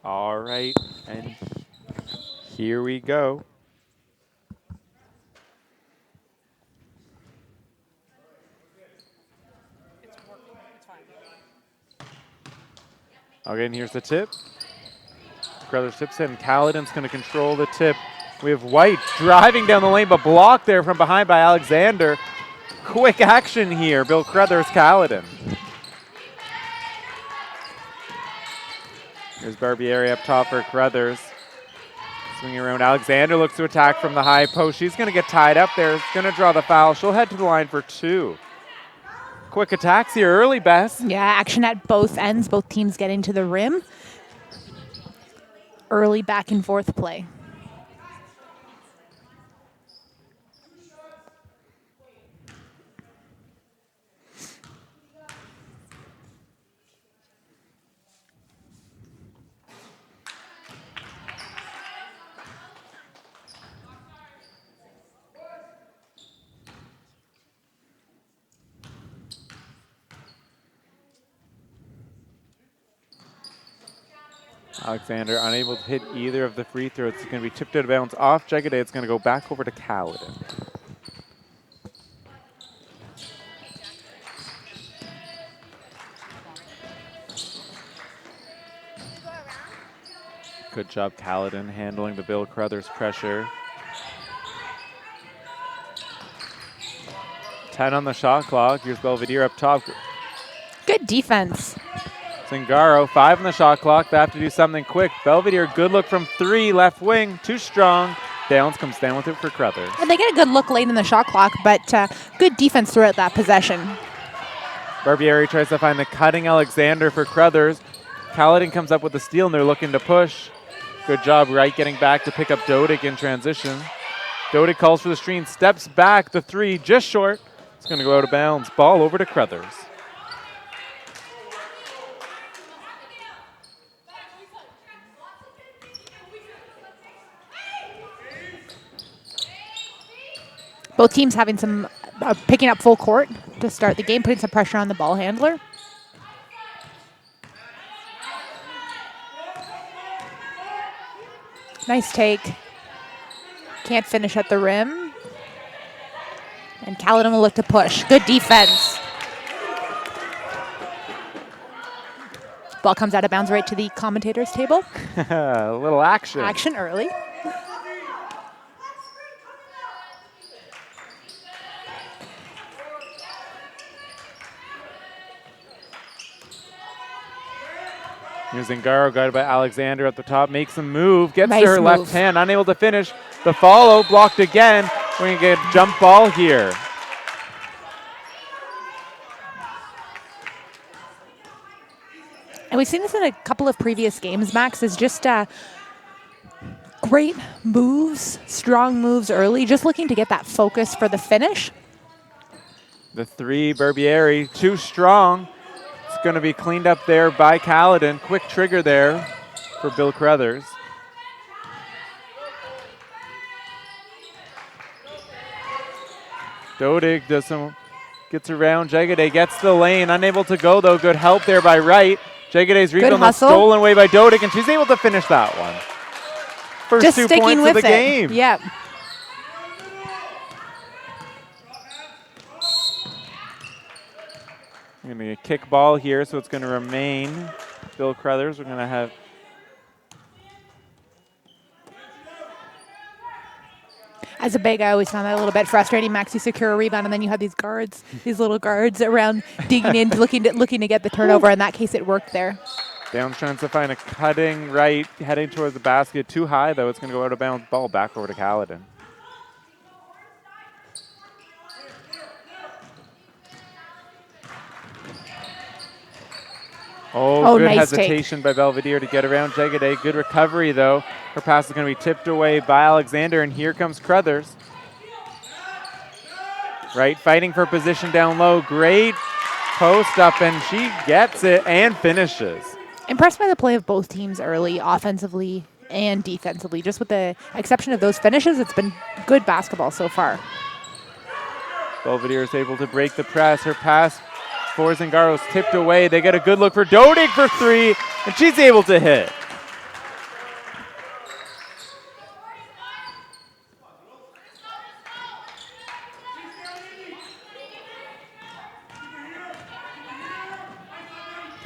All right, and here we go. Again, here's the tip. Crothers tips it, and Caledon's going to control the tip. We have White driving down the lane, but blocked there from behind by Alexander. Quick action here, Bill Crothers, Caledon. Here's Barbieri up top for Crothers. Swinging around, Alexander looks to attack from the high post. She's going to get tied up there, going to draw the foul. She'll head to the line for 2. Quick attacks here early, Bess. Yeah, action at both ends. Both teams getting to the rim. Early back and forth play. Alexander unable to hit either of the free throws. It's going to be tipped out of bounds off Jegede. It's going to go back over to Caledon. Good job, Caledon, handling the Bill Crothers pressure. 10 on the shot clock. Here's Belvedere up top. Good defense. Zingaro, 5 on the shot clock. They have to do something quick. Belvedere, good look from 3, left wing, too strong. Downs comes down with it for Crothers. And they get a good look late in the shot clock, but good defense throughout that possession. Barbieri tries to find the cutting Alexander for Crothers. Caledon comes up with the steal, and they're looking to push. Good job, Wright getting back to pick up Dodig in transition. Dodig calls for the screen, steps back, the 3 just short. It's going to go out of bounds. Ball over to Crothers. Both teams having some, picking up full court to start the game, putting some pressure on the ball handler. Nice take. Can't finish at the rim. And Caledon will look to push. Good defense. Ball comes out of bounds right to the commentator's table. A little action. Action early. Here's Zingaro, guided by Alexander at the top, makes a move, gets Nice to her move. left hand, unable to finish. The follow, blocked again. We're going to get a jump ball here. And we've seen this in a couple of previous games, Max, is just great moves, strong moves early, just looking to get that focus for the finish. The 3, Barbieri, too strong. It's going to be cleaned up there by Caledon. Quick trigger there for Bill Crothers. Dodig gets around. Jegede gets the lane. Unable to go, though. Good help there by Wright. Jegede's rebound is stolen away by Dodig, and she's able to finish that one. First just 2 sticking points with of the it. game. Yep. Going to be a kick ball here, so it's going to remain Bill Crothers. We're going to have As a big, I always found that a little bit frustrating. Max, you secure a rebound, and then you have these guards, these little guards around digging in, looking to get the turnover. In that case, it worked there. Downs trying to find a cutting right, heading towards the basket. Too high, though. It's going to go out of bounds. Ball back over to Caledon. Oh, good nice hesitation by Belvedere to get around Jegede. Good recovery, though. Her pass is going to be tipped away by Alexander, and here comes Crothers. Right, fighting for position down low. Great post up, and she gets it and finishes. Impressed by the play of both teams early, offensively and defensively. Just with the exception of those finishes, it's been good basketball so far. Belvedere is able to break the press. Her pass for Zingaro's tipped away. They get a good look for Dodig for 3, and she's able to hit.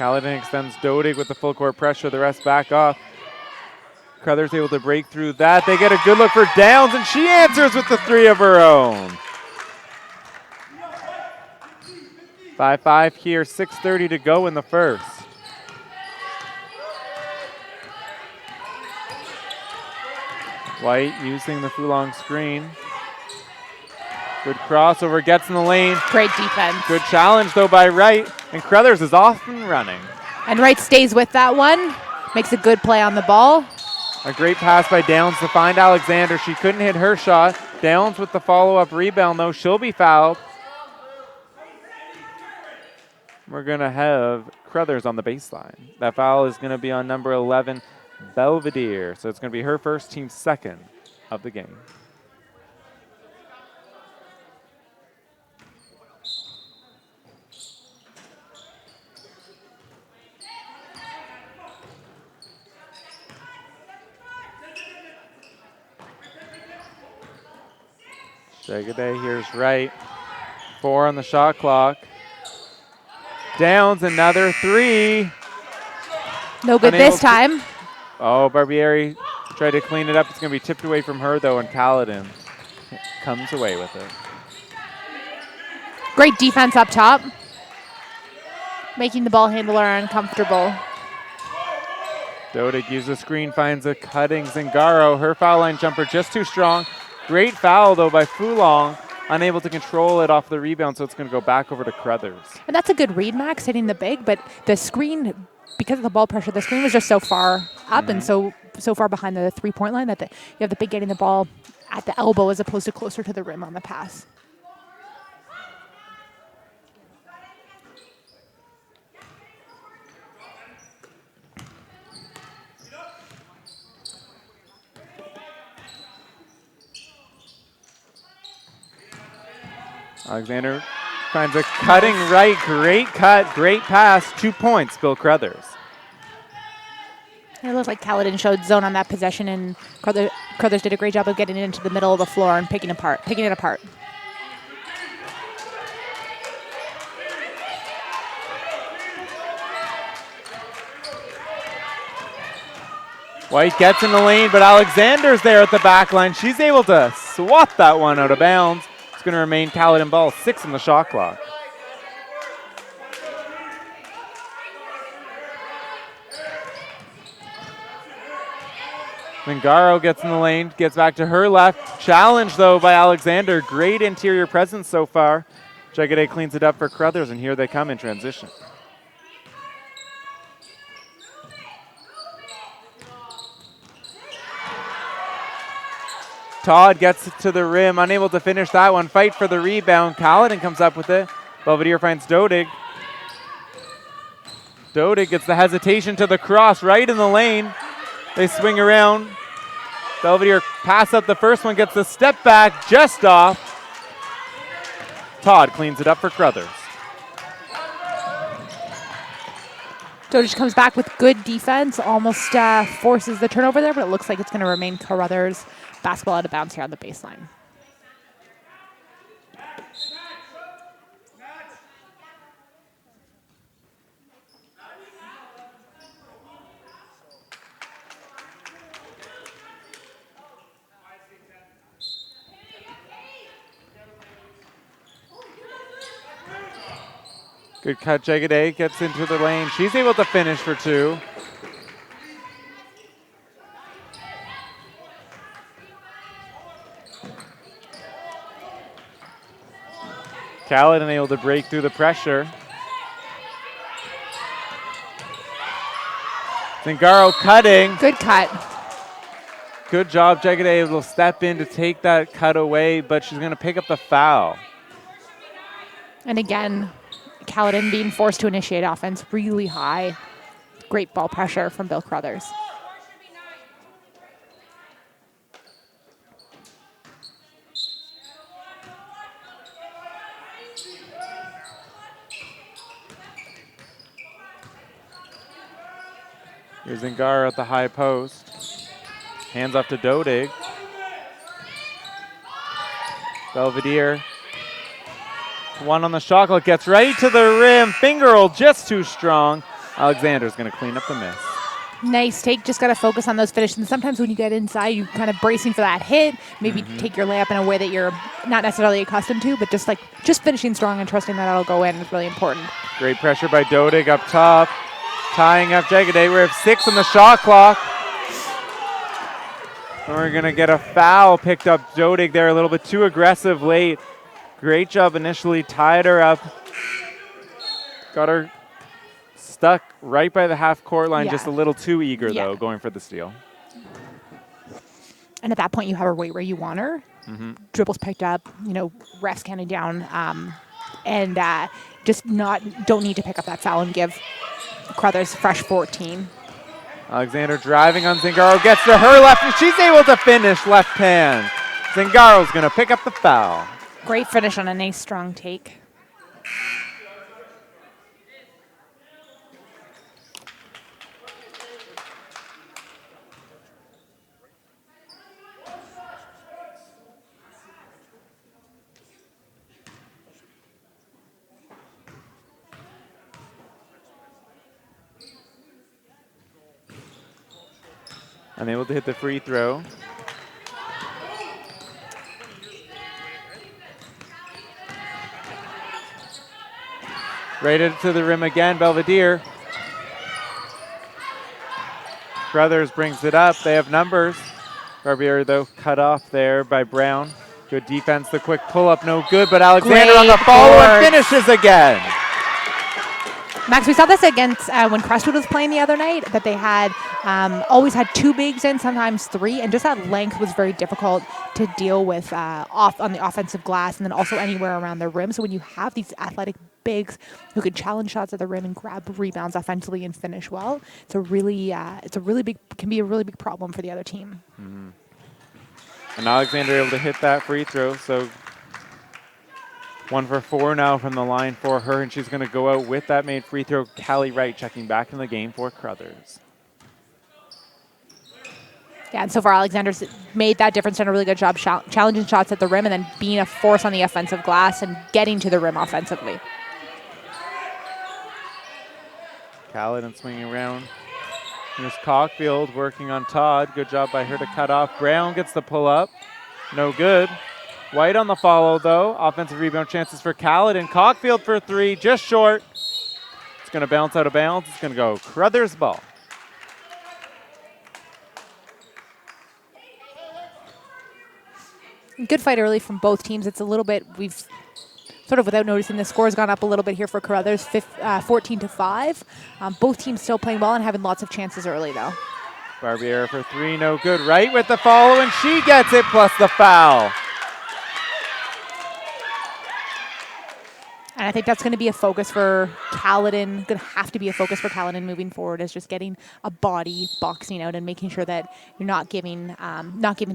Caledon extends Dodig with the full court pressure. The rest back off. Crothers able to break through that. They get a good look for Downs, and she answers with the three of her own. 5-5 here, 6:30 to go in the first. White using the Fulong screen. Good crossover, gets in the lane. Great defense. Good challenge though by Wright, and Crothers is off and running. And Wright stays with that one. Makes a good play on the ball. A great pass by Downs to find Alexander. She couldn't hit her shot. Downs with the follow-up rebound though. She'll be fouled. We're gonna have Crothers on the baseline. That foul is gonna be on number 11, Belvedere. So it's gonna be her first, team second of the game. Jagaday, here's Wright. 4 on the shot clock. Downs, another three. No good this time. Oh, Barbieri tried to clean it up. It's going to be tipped away from her, though, and Caledon comes away with it. Great defense up top. Making the ball handler uncomfortable. Dodig uses the screen, finds a cutting Zingaro. Her foul line jumper just too strong. Great foul, though, by Fulong. Unable to control it off the rebound, so it's going to go back over to Crothers. And that's a good read, Max, hitting the big, but the screen, because of the ball pressure, the screen was just so far up and so far behind the three-point line that you have the big getting the ball at the elbow as opposed to closer to the rim on the pass. Alexander finds a cutting right. Great cut, great pass. 2 points, Bill Crothers. It looked like Caledon showed zone on that possession, and Crothers did a great job of getting it into the middle of the floor and picking it apart. White gets in the lane, but Alexander's there at the back line. She's able to swat that one out of bounds. It's going to remain Caledon ball, 6 on the shot clock. Zingaro gets in the lane, gets back to her left. Challenge, though, by Alexander. Great interior presence so far. Jagaday cleans it up for Crothers, and here they come in transition. Todd gets to the rim, unable to finish that one. Fight for the rebound. Caledon comes up with it. Belvedere finds Dodig. Dodig gets the hesitation to the cross right in the lane. They swing around. Belvedere pass up the first one, gets the step back just off. Todd cleans it up for Crothers. Dodig comes back with good defense, almost forces the turnover there, but it looks like it's going to remain Crothers. Basketball out of bounds here on the baseline. Good cut, Jagaday gets into the lane. She's able to finish for 2. Caledon able to break through the pressure. Zingaro cutting. Good cut. Good job, Jagaday able to step in to take that cut away, but she's going to pick up the foul. And again, Caledon being forced to initiate offense really high. Great ball pressure from Bill Crothers. Here's Zingaro at the high post. Hands off to Dodig. Belvedere. 1 on the shot clock, gets right to the rim. Finger roll just too strong. Alexander's going to clean up the miss. Nice take. Just got to focus on those finishes. And sometimes when you get inside, you kind of bracing for that hit. Maybe take your layup in a way that you're not necessarily accustomed to, but just finishing strong and trusting that it'll go in is really important. Great pressure by Dodig up top, tying up Jagaday. We have 6 on the shot clock. And we're going to get a foul picked up. Dodig there a little bit too aggressive late. Great job initially, tied her up. Got her stuck right by the half-court line, just a little too eager, though, going for the steal. And at that point, you have her right where you want her. Dribbles picked up, refs counting down, and don't need to pick up that foul and give Crothers fresh 14. Alexander driving on Zingaro, gets to her left, and she's able to finish left hand. Zingaro's going to pick up the foul. Great finish on a nice, strong take. Unable to hit the free throw. Rated to the rim again, Belvedere. Crothers brings it up. They have numbers. Barbieri, though, cut off there by Brown. Good defense. The quick pull-up, no good, but Alexander on the follow and finishes again. Max, we saw this against when Crestwood was playing the other night, that they had always had 2 bigs in, sometimes 3, and just that length was very difficult to deal with on the offensive glass and then also anywhere around the rim. So when you have these athletic bigs who can challenge shots at the rim and grab rebounds offensively and finish well, can be a really big problem for the other team. And Alexander able to hit that free throw, so 1 for 4 now from the line for her, and she's going to go out with that made free throw. Callie Wright checking back in the game for Crothers. Yeah, and so far Alexander's made that difference, done a really good job challenging shots at the rim and then being a force on the offensive glass and getting to the rim offensively. Caledon swinging around. Here's Cockfield working on Todd. Good job by her to cut off. Brown gets the pull up. No good. White on the follow, though. Offensive rebound chances for Caledon. Cockfield for 3, just short. It's going to bounce out of bounds. It's going to go Crothers ball. Good fight early from both teams. It's a little bit, we've sort of without noticing, the score has gone up a little bit here for Crothers, 14-5. Both teams still playing well and having lots of chances early, though. Barbieri for 3, no good. Right with the follow, and she gets it plus the foul. And I think that's going to be a focus for Caledon, going to have to be a focus for Caledon moving forward, is just getting a body boxing out and making sure that you're not giving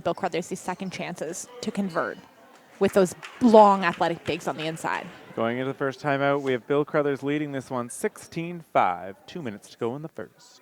Bill Crothers these second chances to convert with those long athletic bigs on the inside. Going into the first timeout, we have Bill Crothers leading this one 16-5. 2 minutes to go in the first.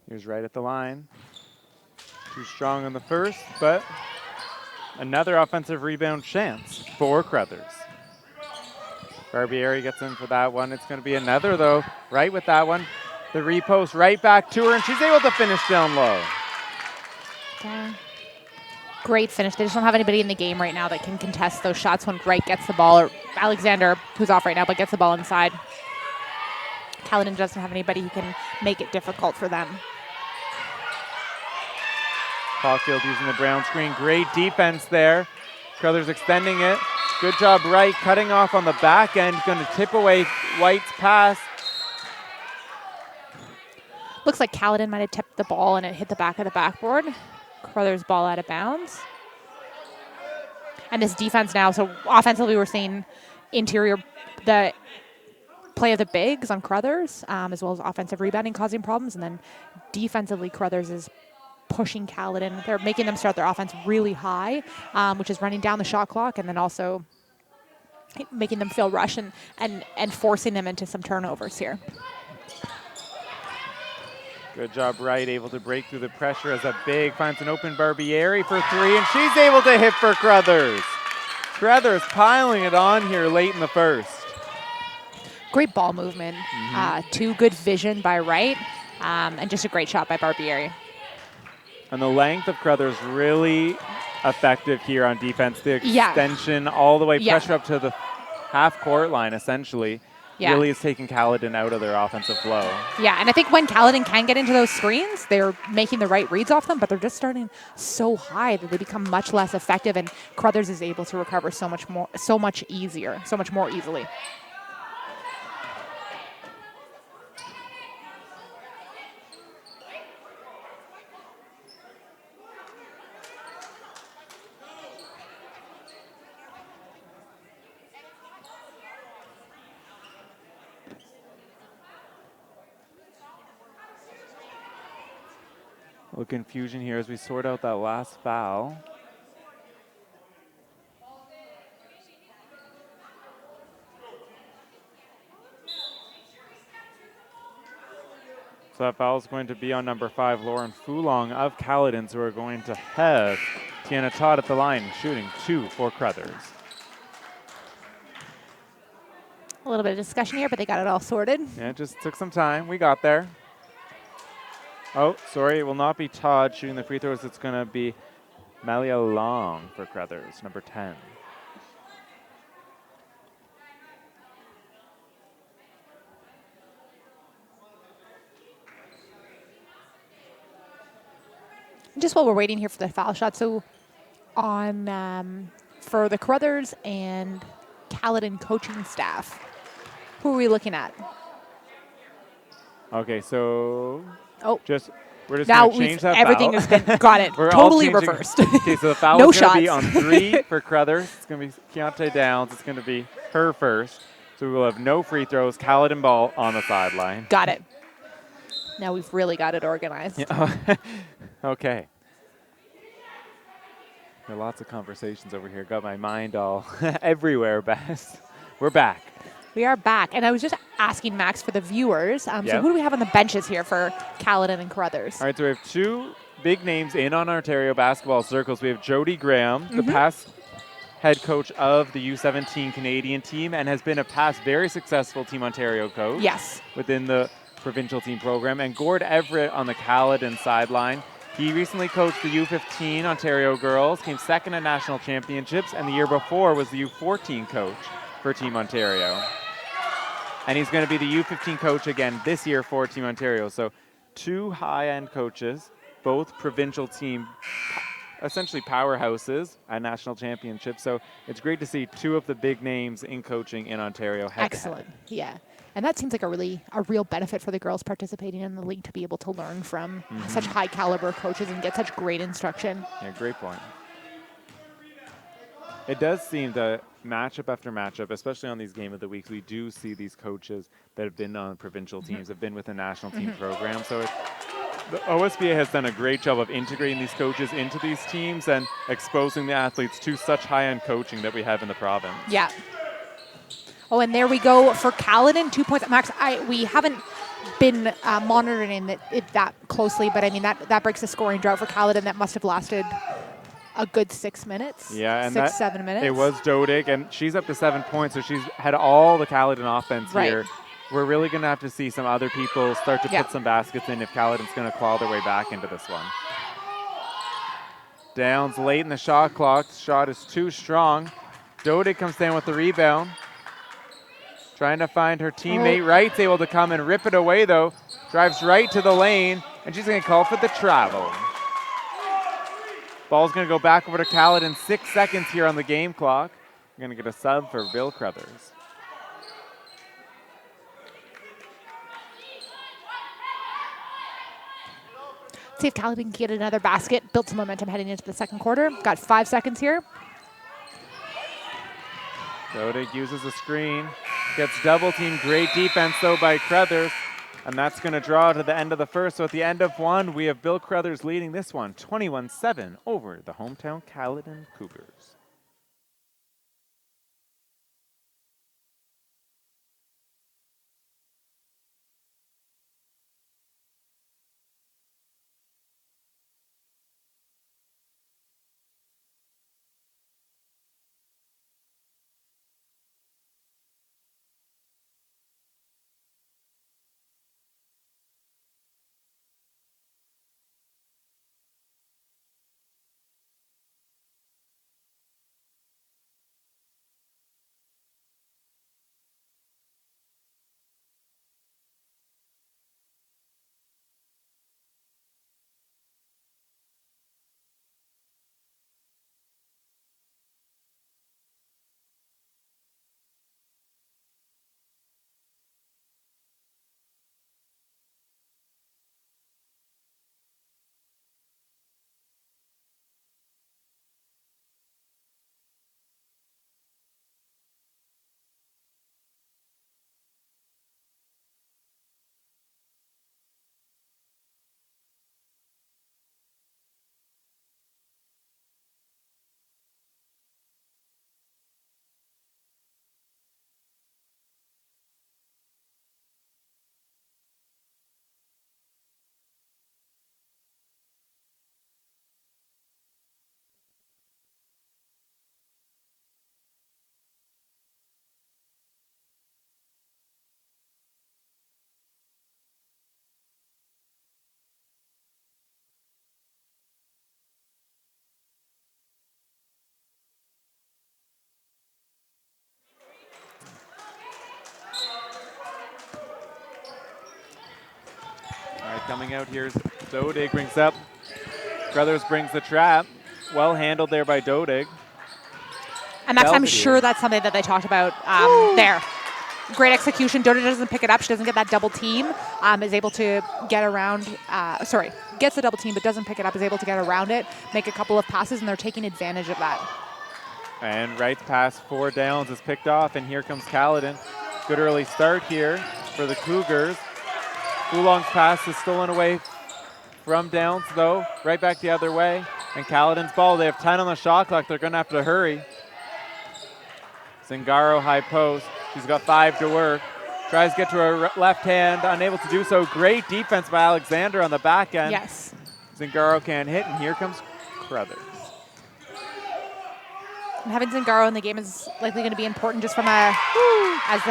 Here's right at the line. Too strong on the first, but Another offensive rebound chance for Crothers. Barbieri gets in for that one. It's going to be another, though, right with that one. The repost right back to her, and she's able to finish down low. Yeah. Great finish. They just don't have anybody in the game right now that can contest those shots when Wright gets the ball, or Alexander, who's off right now, but gets the ball inside. Caledon doesn't have anybody who can make it difficult for them. Caulfield using the brown screen. Great defense there. Crothers extending it. Good job, Wright, cutting off on the back end. Going to tip away White's pass. Looks like Caledon might have tipped the ball and it hit the back of the backboard. Crothers ball out of bounds. And this defense now, so offensively we're seeing the play of the bigs on Crothers, as well as offensive rebounding causing problems. And then defensively, Crothers is pushing Caledon. They're making them start their offense really high, which is running down the shot clock, and then also making them feel rushed and forcing them into some turnovers here. Good job, Wright, able to break through the pressure as a big finds an open Barbieri for three, and she's able to hit for Crothers. Crothers piling it on here late in the first. Great ball movement, too good vision by Wright, and just a great shot by Barbieri. And the length of Crothers really effective here on defense. The extension all the way, pressure up to the half-court line, essentially. Really is taking Caledon out of their offensive flow. Yeah, and I think when Caledon can get into those screens, they're making the right reads off them, but they're just starting so high that they become much less effective, and Crothers is able to recover so much more easily. A little confusion here as we sort out that last foul. So that foul is going to be on number 5, Lauren Fulong of Caledon, who are going to have Tiana Todd at the line, shooting 2 for Crothers. A little bit of discussion here, but they got it all sorted. Yeah, it just took some time. We got there. Oh, sorry, it will not be Todd shooting the free throws. It's going to be Malia Long for Crothers, number 10. Just while we're waiting here for the foul shot, so on for the Crothers and Caledon coaching staff, who are we looking at? Okay, so we're just now going to change that everything foul. has been got it totally reversed. Okay, so the foul no is going to be shots. on 3 for Crothers. It's going to be Keontae Downs. It's going to be her first. So we will have no free throws. Caledon ball on the sideline. Got it. Now we've really got it organized. Yeah. Okay. There are lots of conversations over here. Got my mind all everywhere, Bess. We're back. We are back. And I was just asking Max for the viewers. So who do we have on the benches here for Caledon and Crothers? All right, so we have 2 big names in on Ontario basketball circles. We have Jody Graham, the past head coach of the U17 Canadian team, and has been a past very successful Team Ontario coach. Yes. Within the provincial team program. And Gord Everett on the Caledon sideline. He recently coached the U15 Ontario girls, came second at national championships, and the year before was the U14 coach for Team Ontario. And he's going to be the U15 coach again this year for Team Ontario. So 2 high-end coaches, both provincial team, essentially powerhouses at national championships. So it's great to see 2 of the big names in coaching in Ontario head-to-head. Excellent, yeah. And that seems like a real benefit for the girls participating in the league to be able to learn from such high caliber coaches and get such great instruction. Yeah, great point. It does seem that matchup after matchup, especially on these game of the weeks, we do see these coaches that have been on provincial teams, have been with the national team program. So the OSBA has done a great job of integrating these coaches into these teams and exposing the athletes to such high-end coaching that we have in the province. Yeah. Oh, and there we go for Caledon, 2 points. Max, we haven't been monitoring it that closely, but I mean, that breaks the scoring drought for Caledon that must have lasted a good 6 minutes. Yeah, and 7 minutes. It was Dodig, and she's up to 7 points, so she's had all the Caledon offense Right. here. We're really going to have to see some other people start to put some baskets in if Caledon's going to claw their way back into this one. Downs late in the shot clock. Shot is too strong. Dodig comes down with the rebound. Trying to find her teammate. Wright's able to come and rip it away, though. Drives right to the lane, and she's going to call for the travel. Ball's going to go back over to Caledon. 6 seconds here on the game clock. We're going to get a sub for Bill Crothers. See if Caledon can get another basket. Built some momentum heading into the second quarter. Got 5 seconds here. Dodig uses a screen. Gets double teamed. Great defense, though, by Crothers. And that's going to draw to the end of the first. So at the end of one, we have Bill Crothers leading this one 21-7 over the hometown Caledon Cougars. Coming out here is Dodig brings up. Crothers brings the trap. Well handled there by Dodig. And I'm sure that's something that they talked about there. Great execution. Dodig doesn't pick it up. She doesn't get that double team. Is able to get around. Gets the double team, but doesn't pick it up. Is able to get around it, make a couple of passes, and they're taking advantage of that. And Wright's pass for Downs is picked off, and here comes Caledon. Good early start here for the Cougars. Oolong's pass is stolen away from Downs, though. Right back the other way. And Caledon's ball. They have 10 on the shot clock. They're going to have to hurry. Zingaro high post. She's got 5 to work. Tries to get to her left hand. Unable to do so. Great defense by Alexander on the back end. Yes. Zingaro can't hit, and here comes Crothers. And having Zingaro in the game is likely going to be important just from as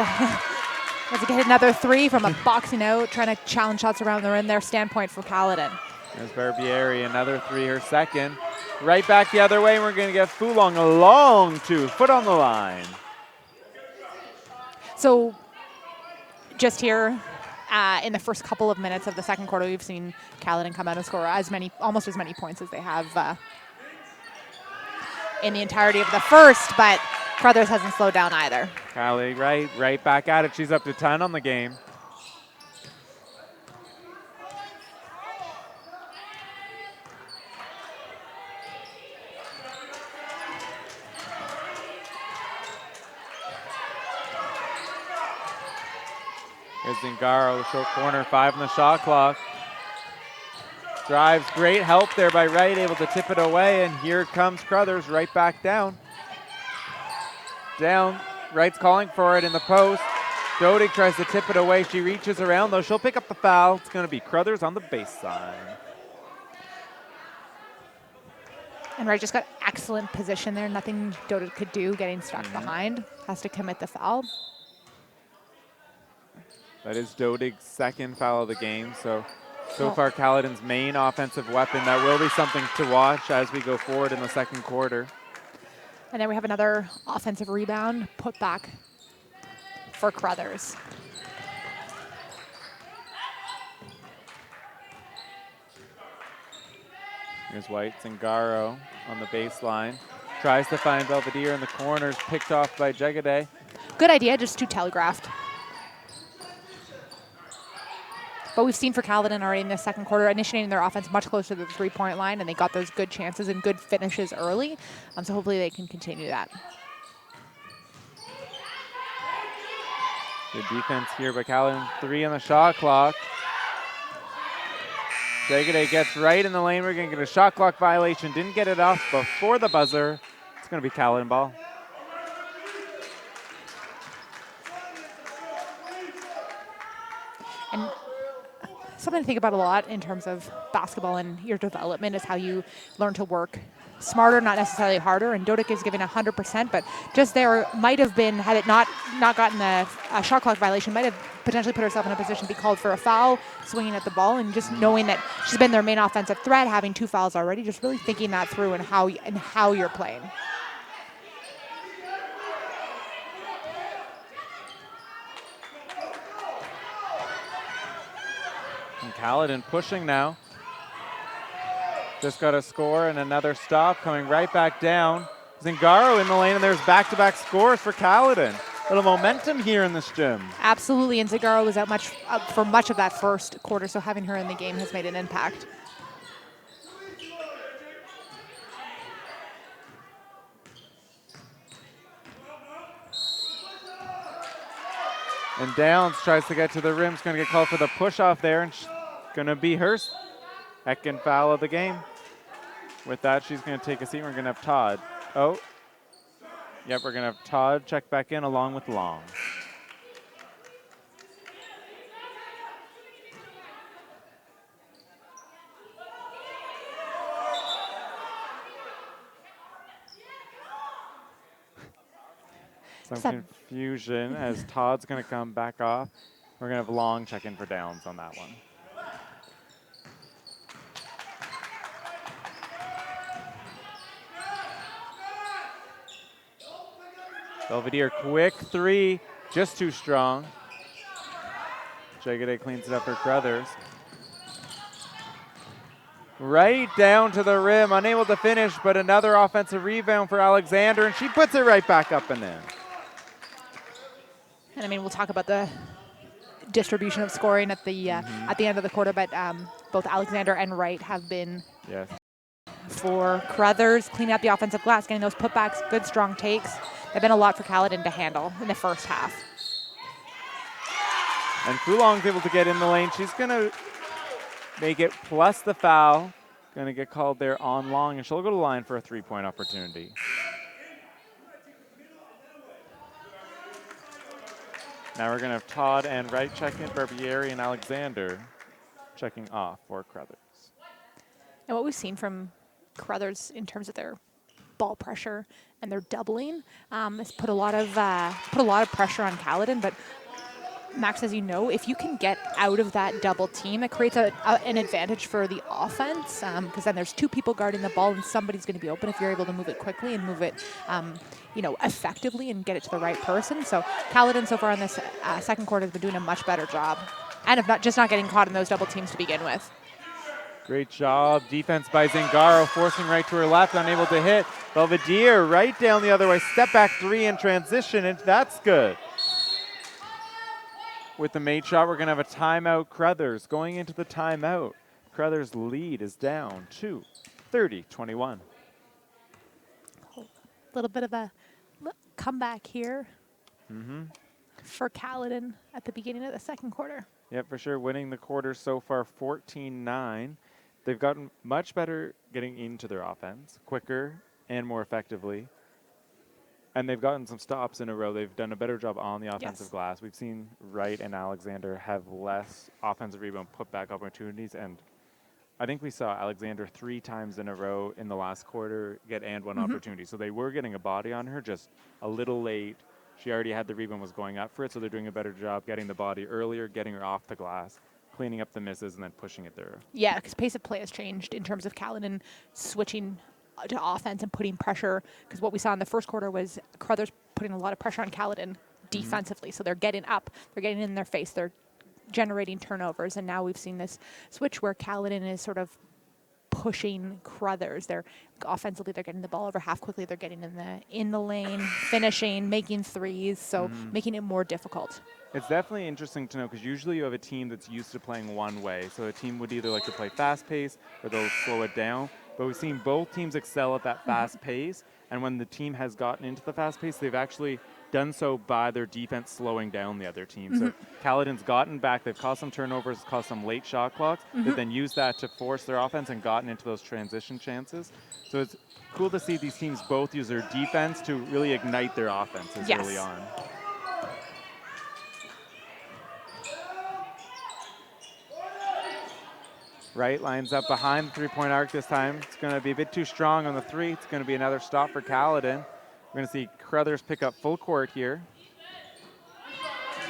they get another 3 from a boxing out, trying to challenge shots around the rim, their standpoint for Caledon. There's Barbieri, another 3, her second. Right back the other way, and we're going to get Fulong a long 2, foot on the line. So just here in the first couple of minutes of the second quarter, we've seen Caledon come out and score almost as many points as they have in the entirety of the first, but Crothers hasn't slowed down either. Kylie right back at it. She's up to 10 on the game. Here's Zingaro, the short corner, 5 on the shot clock. Drives, great help there by Wright, able to tip it away, and here comes Crothers right back down. Down, Wright's calling for it in the post. Dodig tries to tip it away. She reaches around, though. She'll pick up the foul. It's going to be Crothers on the baseline. And Wright just got excellent position there. Nothing Dota could do getting stuck behind. Has to commit the foul. That is Dodig's second foul of the game. So far, Caledon's main offensive weapon. That will be something to watch as we go forward in the second quarter. And then we have another offensive rebound put back for Crothers. Here's White. Zingaro on the baseline. Tries to find Belvedere in the corners. Picked off by Jegede. Good idea, just too telegraphed. But we've seen for Caledon already in the second quarter, initiating their offense much closer to the three-point line, and they got those good chances and good finishes early. So hopefully they can continue that. Good defense here by Caledon. 3 on the shot clock. Jegede gets right in the lane. We're going to get a shot clock violation. Didn't get it off before the buzzer. It's going to be Caledon ball. And something to think about a lot in terms of basketball and your development is how you learn to work smarter, not necessarily harder. And Dodic is giving 100%, but just there might have been, had it not gotten a shot clock violation, might have potentially put herself in a position to be called for a foul, swinging at the ball, and just knowing that she's been their main offensive threat, having 2 fouls already, just really thinking that through and how you're playing. And Caledon pushing now. Just got a score and another stop coming right back down. Zingaro in the lane, and there's back-to-back scores for Caledon. A little momentum here in this gym. Absolutely, and Zingaro was out for much of that first quarter, so having her in the game has made an impact. And Downs tries to get to the rim. She's going to get called for the push-off there, and going to be her second foul of the game. With that, she's going to take a seat. We're going to have Todd. Oh. Yep, we're going to have Todd check back in along with Long. Some confusion as Todd's going to come back off. We're going to have Long check in for Downs on that one. Belvedere, quick 3, just too strong. Jegede cleans it up for Crothers. Right down to the rim, unable to finish, but another offensive rebound for Alexander, and she puts it right back up and in. And I mean, we'll talk about the distribution of scoring at the end of the quarter, but both Alexander and Wright have been for Crothers, cleaning up the offensive glass, getting those putbacks, good strong takes. They've been a lot for Caledon to handle in the first half. And Fulong's able to get in the lane. She's going to make it plus the foul. Going to get called there on Long, and she'll go to the line for a 3-point opportunity. Now we're going to have Todd and Wright check in, Barbieri and Alexander checking off for Crothers. And what we've seen from Crothers in terms of their ball pressure and their doubling has put a lot of pressure on Caledon. But Max, as you know, if you can get out of that double team, it creates an advantage for the offense because then there's 2 people guarding the ball and somebody's going to be open if you're able to move it quickly and move it effectively and get it to the right person. So Caledon so far in this second quarter has been doing a much better job and of not getting caught in those double teams to begin with. Great job. Defense by Zingaro, forcing right to her left, unable to hit. Belvedere right down the other way. Step back 3 in transition, and that's good. With the made shot, we're going to have a timeout. Crothers going into the timeout. Crothers' lead is down to 30-21. A little bit of a comeback here for Caledon at the beginning of the second quarter. Yep, for sure. Winning the quarter so far 14-9. They've gotten much better getting into their offense, quicker and more effectively. And they've gotten some stops in a row. They've done a better job on the offensive glass. We've seen Wright and Alexander have less offensive rebound putback opportunities, and I think we saw Alexander 3 times in a row in the last quarter get and one opportunity. So they were getting a body on her, just a little late. She already had the rebound, was going up for it, so they're doing a better job getting the body earlier, getting her off the glass, cleaning up the misses, and then pushing it through. Yeah, because pace of play has changed in terms of Caledon switching to offense and putting pressure. Because what we saw in the first quarter was Crothers putting a lot of pressure on Caledon defensively. So they're getting up, they're getting in their face, they're generating turnovers. And now we've seen this switch where Caledon is sort of pushing Crothers. They're offensively, they're getting the ball over half quickly. They're getting in the lane, finishing, making threes, so making it more difficult. It's definitely interesting to know because usually you have a team that's used to playing one way. So a team would either like to play fast pace or they'll slow it down. But we've seen both teams excel at that fast pace. And when the team has gotten into the fast pace, they've actually done so by their defense slowing down the other team. So Caledon's gotten back. They've caused some turnovers, caused some late shot clocks. They've then used that to force their offense and gotten into those transition chances. So it's cool to see these teams both use their defense to really ignite their offenses early on. Wright lines up behind the three-point arc this time. It's going to be a bit too strong on the three. It's going to be another stop for Caledon. We're going to see Crothers pick up full court here.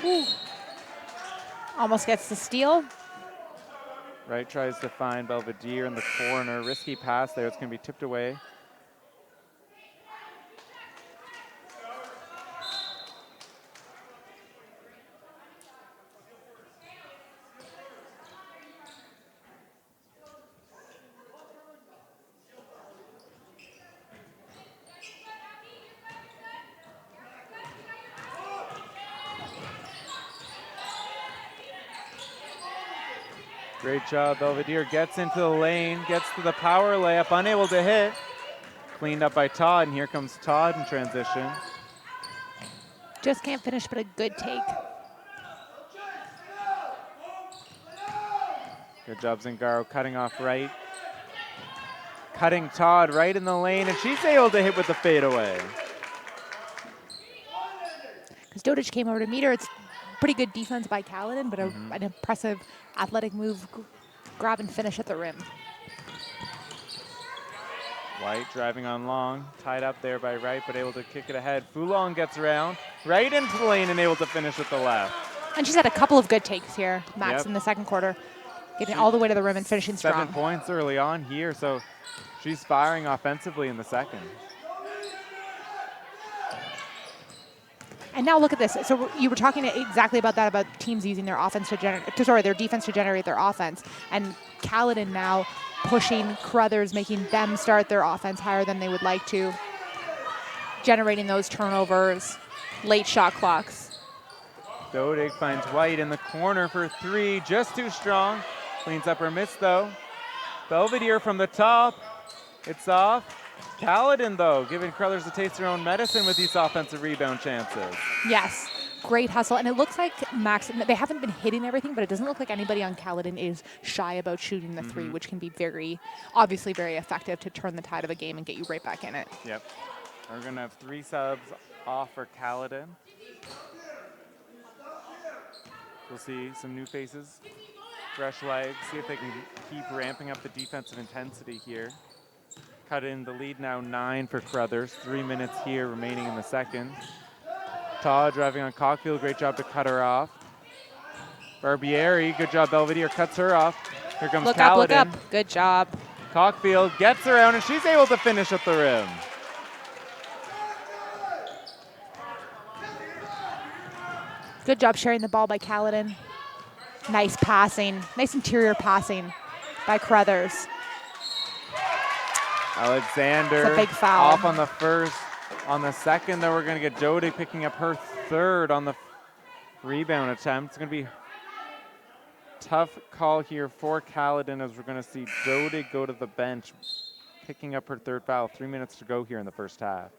Ooh. Almost gets the steal. Wright tries to find Belvedere in the corner. Risky pass there. It's going to be tipped away. Great job. Belvedere gets into the lane, gets to the power layup, unable to hit. Cleaned up by Todd, and here comes Todd in transition. Just can't finish, but a good take. Good job, Zingaro, cutting off Wright. Cutting Todd right in the lane, and she's able to hit with the fadeaway. Because Dodich came over to meet her. It's pretty good defense by Caledon, but an impressive athletic move, grab and finish at the rim. White driving on long, tied up there by Wright, but able to kick it ahead. Foulon gets around, right into the lane and able to finish with the left. And she's had a couple of good takes here, Max, in the second quarter. Getting all the way to the rim and finishing strong. 7 points early on here, so she's firing offensively in the second. And now look at this. So you were talking exactly about that, about teams using their offense to generate, their defense to generate their offense. And Caledon now pushing Crothers, making them start their offense higher than they would like to, generating those turnovers, late shot clocks. Dodig finds White in the corner for three, just too strong. Cleans up her miss though. Belvedere from the top. It's off. Caledon, though, giving Crothers a taste of their own medicine with these offensive rebound chances. Yes, great hustle. And it looks like Max, they haven't been hitting everything, but it doesn't look like anybody on Caledon is shy about shooting the three, which can be obviously very effective to turn the tide of a game and get you right back in it. Yep. We're going to have 3 subs off for Caledon. We'll see some new faces, fresh legs, see if they can keep ramping up the defensive intensity here. Cut in the lead now 9 for Crothers. 3 minutes here remaining in the second. Todd driving on Cockfield. Great job to cut her off. Barbieri, good job. Belvedere cuts her off. Here comes Caledon. Look up. Good job. Cockfield gets around, and she's able to finish at the rim. Good job sharing the ball by Caledon. Nice passing. Nice interior passing by Crothers. Alexander it's a big foul. Off on the first. On the second, though, we're going to get Dodig picking up her third on the rebound attempt. It's going to be tough call here for Caledon as we're going to see Dodig go to the bench, picking up her third foul. 3 minutes to go here in the first half.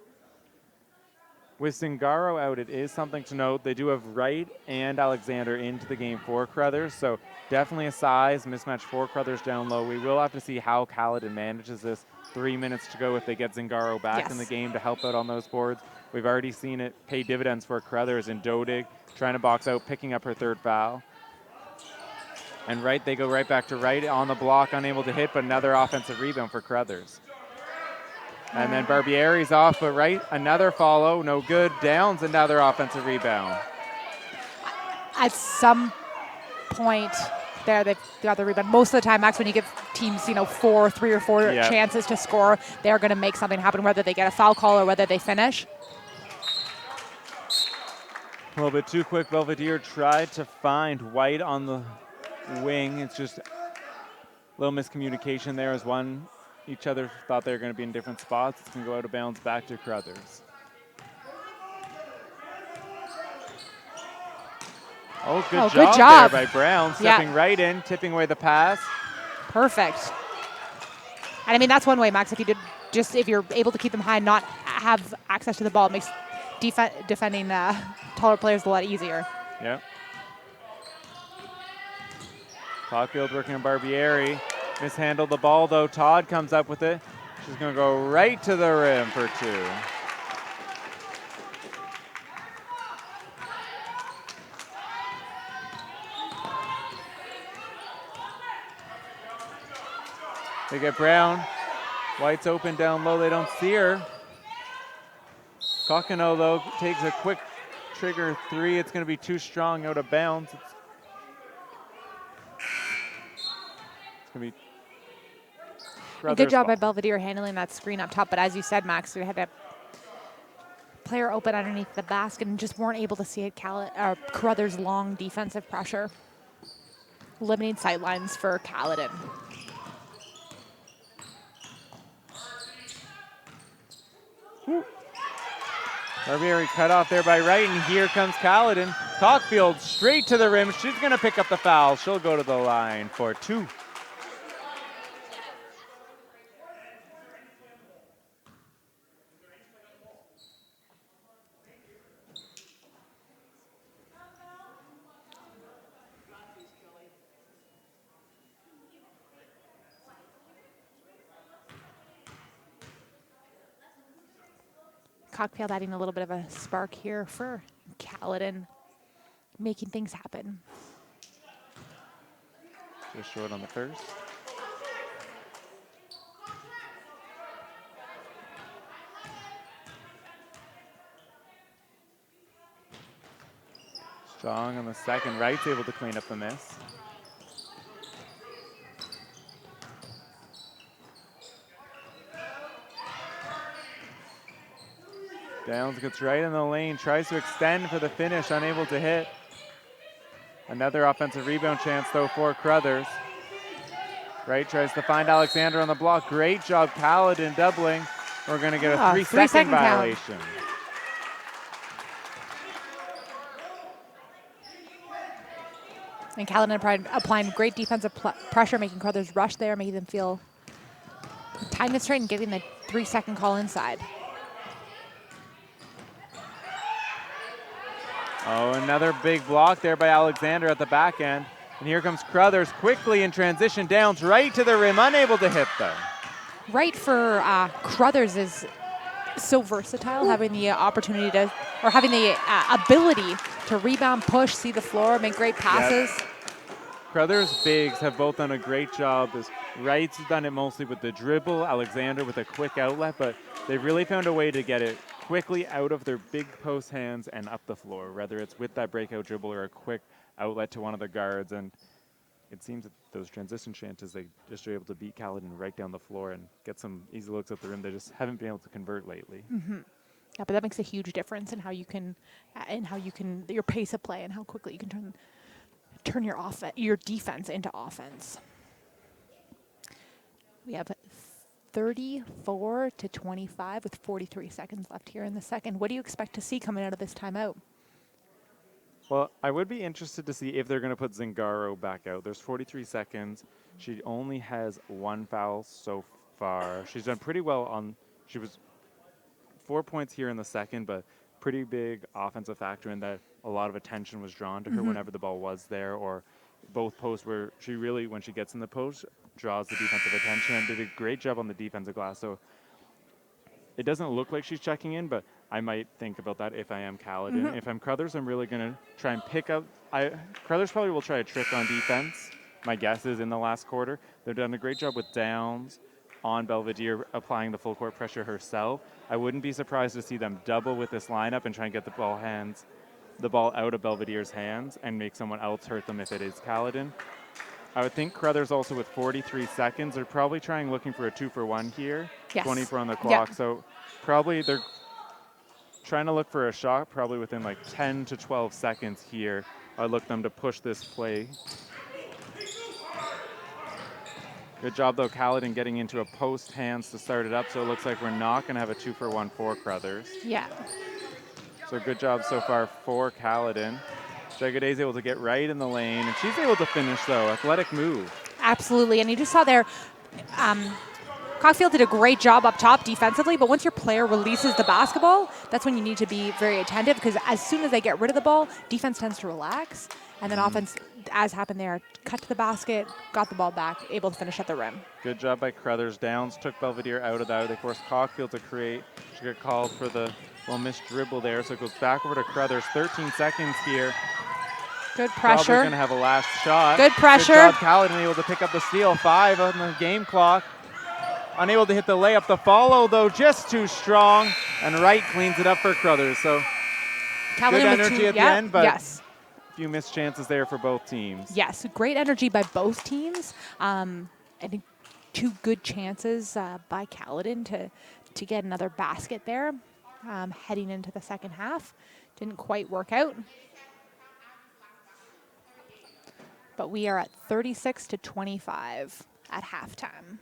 With Zingaro out, it is something to note. They do have Wright and Alexander into the game for Crothers, so definitely a size mismatch for Crothers down low. We will have to see how Caledon manages this. 3 minutes to go if they get Zingaro back in the game to help out on those boards. We've already seen it pay dividends for Crothers and Dodig trying to box out, picking up her third foul. And right, they go right back to right on the block, unable to hit, but another offensive rebound for Crothers. And then Barbieri's off, but right, another follow, no good. Downs, another offensive rebound. At some point there, they've got the rebound. Most of the time, Max, when you give teams, 3 or 4 Yep. chances to score, they're going to make something happen, whether they get a foul call or whether they finish. A little bit too quick. Belvedere tried to find White on the wing. It's just a little miscommunication there as each other thought they were going to be in different spots. It's going to go out of bounds back to Crothers. Oh, good job there by Brown. Stepping right in, tipping away the pass. Perfect. And I mean, that's one way, Max, if you're able to keep them high and not have access to the ball, it makes defending taller players a lot easier. Yep. Caulfield working on Barbieri. Mishandled the ball, though. Todd comes up with it. She's going to go right to the rim for 2. They get Brown. White's open down low. They don't see her. Cockino, though, takes a quick trigger 3. It's going to be too strong out of bounds. It's going to be Good job by Belvedere handling that screen up top. But as you said, Max, we had a player open underneath the basket and just weren't able to see it. Crothers' long defensive pressure. Limiting sightlines for Caledon. Barbieri cut off there by Wright, and here comes Caledon. Cockfield straight to the rim. She's going to pick up the foul. She'll go to the line for 2. Cockfield adding a little bit of a spark here for Caledon, making things happen. Just short on the first. Strong on the second. Wright's able to clean up the miss. Downs gets right in the lane, tries to extend for the finish, unable to hit. Another offensive rebound chance, though, for Crothers. Wright tries to find Alexander on the block. Great job, Caledon doubling. We're going to get a 3-second violation. And Caledon applying great defensive pressure, making Crothers rush there, making them feel time constrained and getting the 3-second call inside. Oh, another big block there by Alexander at the back end. And here comes Crothers quickly in transition. Downs right to the rim, unable to hit them. Right for Crothers is so versatile, having the opportunity to, or having the ability to rebound, push, see the floor, make great passes. Yep. Crothers bigs have both done a great job. Wright's done it mostly with the dribble, Alexander with a quick outlet, but they've really found a way to get it quickly out of their big post hands and up the floor, whether it's with that breakout dribble or a quick outlet to one of the guards. And it seems that those transition chances, they just are able to beat Caledon right down the floor and get some easy looks at the rim. They just haven't been able to convert lately. Mm-hmm. Yeah, but that makes a huge difference in how you can, your pace of play and how quickly you can turn your defense into offense. We have 34-25 with 43 seconds left here in the second. What do you expect to see coming out of this timeout? Well, I would be interested to see if they're going to put Zingaro back out. There's 43 seconds. She only has 1 foul so far. She's done pretty well she was 4 points here in the second, but pretty big offensive factor in that a lot of attention was drawn to her whenever the ball was there, or both posts where she really, when she gets in the post, draws the defensive attention and did a great job on the defensive glass. So it doesn't look like she's checking in, but I might think about that if I am Caledon. If I'm Crothers, I'm really going to try and pick up. Crothers probably will try a trick on defense my guess is in the last quarter. They've done a great job with Downs on Belvedere applying the full court pressure herself. I wouldn't be surprised to see them double with this lineup and try and get the ball out of Belvedere's hands and make someone else hurt them if it is Caledon. I would think Crothers also with 43 seconds. They're probably looking for a 2-for-1 here. Yes. 24 on the clock. Yep. So probably they're trying to look for a shot probably within like 10 to 12 seconds here. I'd look them to push this play. Good job, though, Caledon getting into a post hands to start it up, so it looks like we're not going to have a 2-for-1 for Crothers. Yeah. So good job so far for Caledon. Jagaday's able to get right in the lane, and she's able to finish, though. Athletic move. Absolutely, and you just saw there, Cockfield did a great job up top defensively, but once your player releases the basketball, that's when you need to be very attentive, because as soon as they get rid of the ball, defense tends to relax, and then offense, as happened there, cut to the basket, got the ball back, able to finish at the rim. Good job by Crothers. Downs took Belvedere out of that. They forced Cockfield to create. She got called for the missed dribble there, so it goes back over to Crothers. 13 seconds here. Good Probably pressure. going to have a last shot. Good pressure. Good job, Caledon able to pick up the steal. 5 on the game clock. Unable to hit the layup. The follow, though, just too strong. And Wright cleans it up for Crothers. So Caledon good with energy two, at the end, but yes. a few missed chances there for both teams. Yes, great energy by both teams. I think 2 good chances by Caledon to get another basket there heading into the second half. Didn't quite work out. But we are at 36-25 at halftime.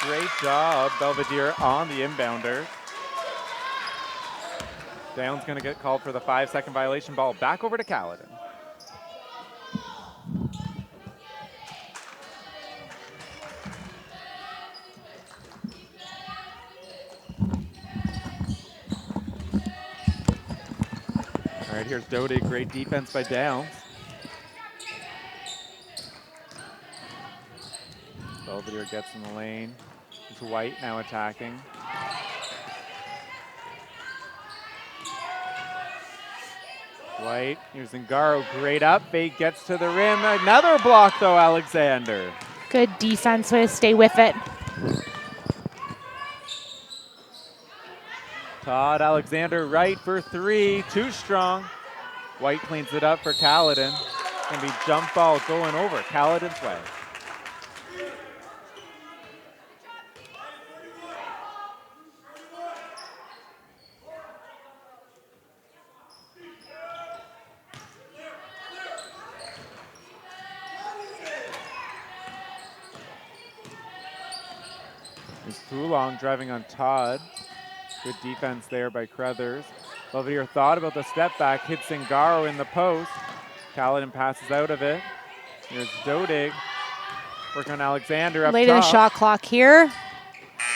Great job, Belvedere on the inbounder. Down's going to get called for the 5-second violation. Ball back over to Caledon. All right, here's Dodig. Great defense by Downs. Belvedere gets in the lane. It's White now attacking. White, here's Zingaro, great up, fake gets to the rim. Another block though, Alexander. Good defense, way to stay with it. Todd Alexander right for 3, too strong. White cleans it up for Caledon. Gonna be jump ball going over Caledon's way. It's Fulong driving on Todd. Good defense there by Crothers. Belvedere thought about the step back, hits Zingaro in the post. Caledon passes out of it. Here's Dodig working on Alexander up Late in the top. shot clock here.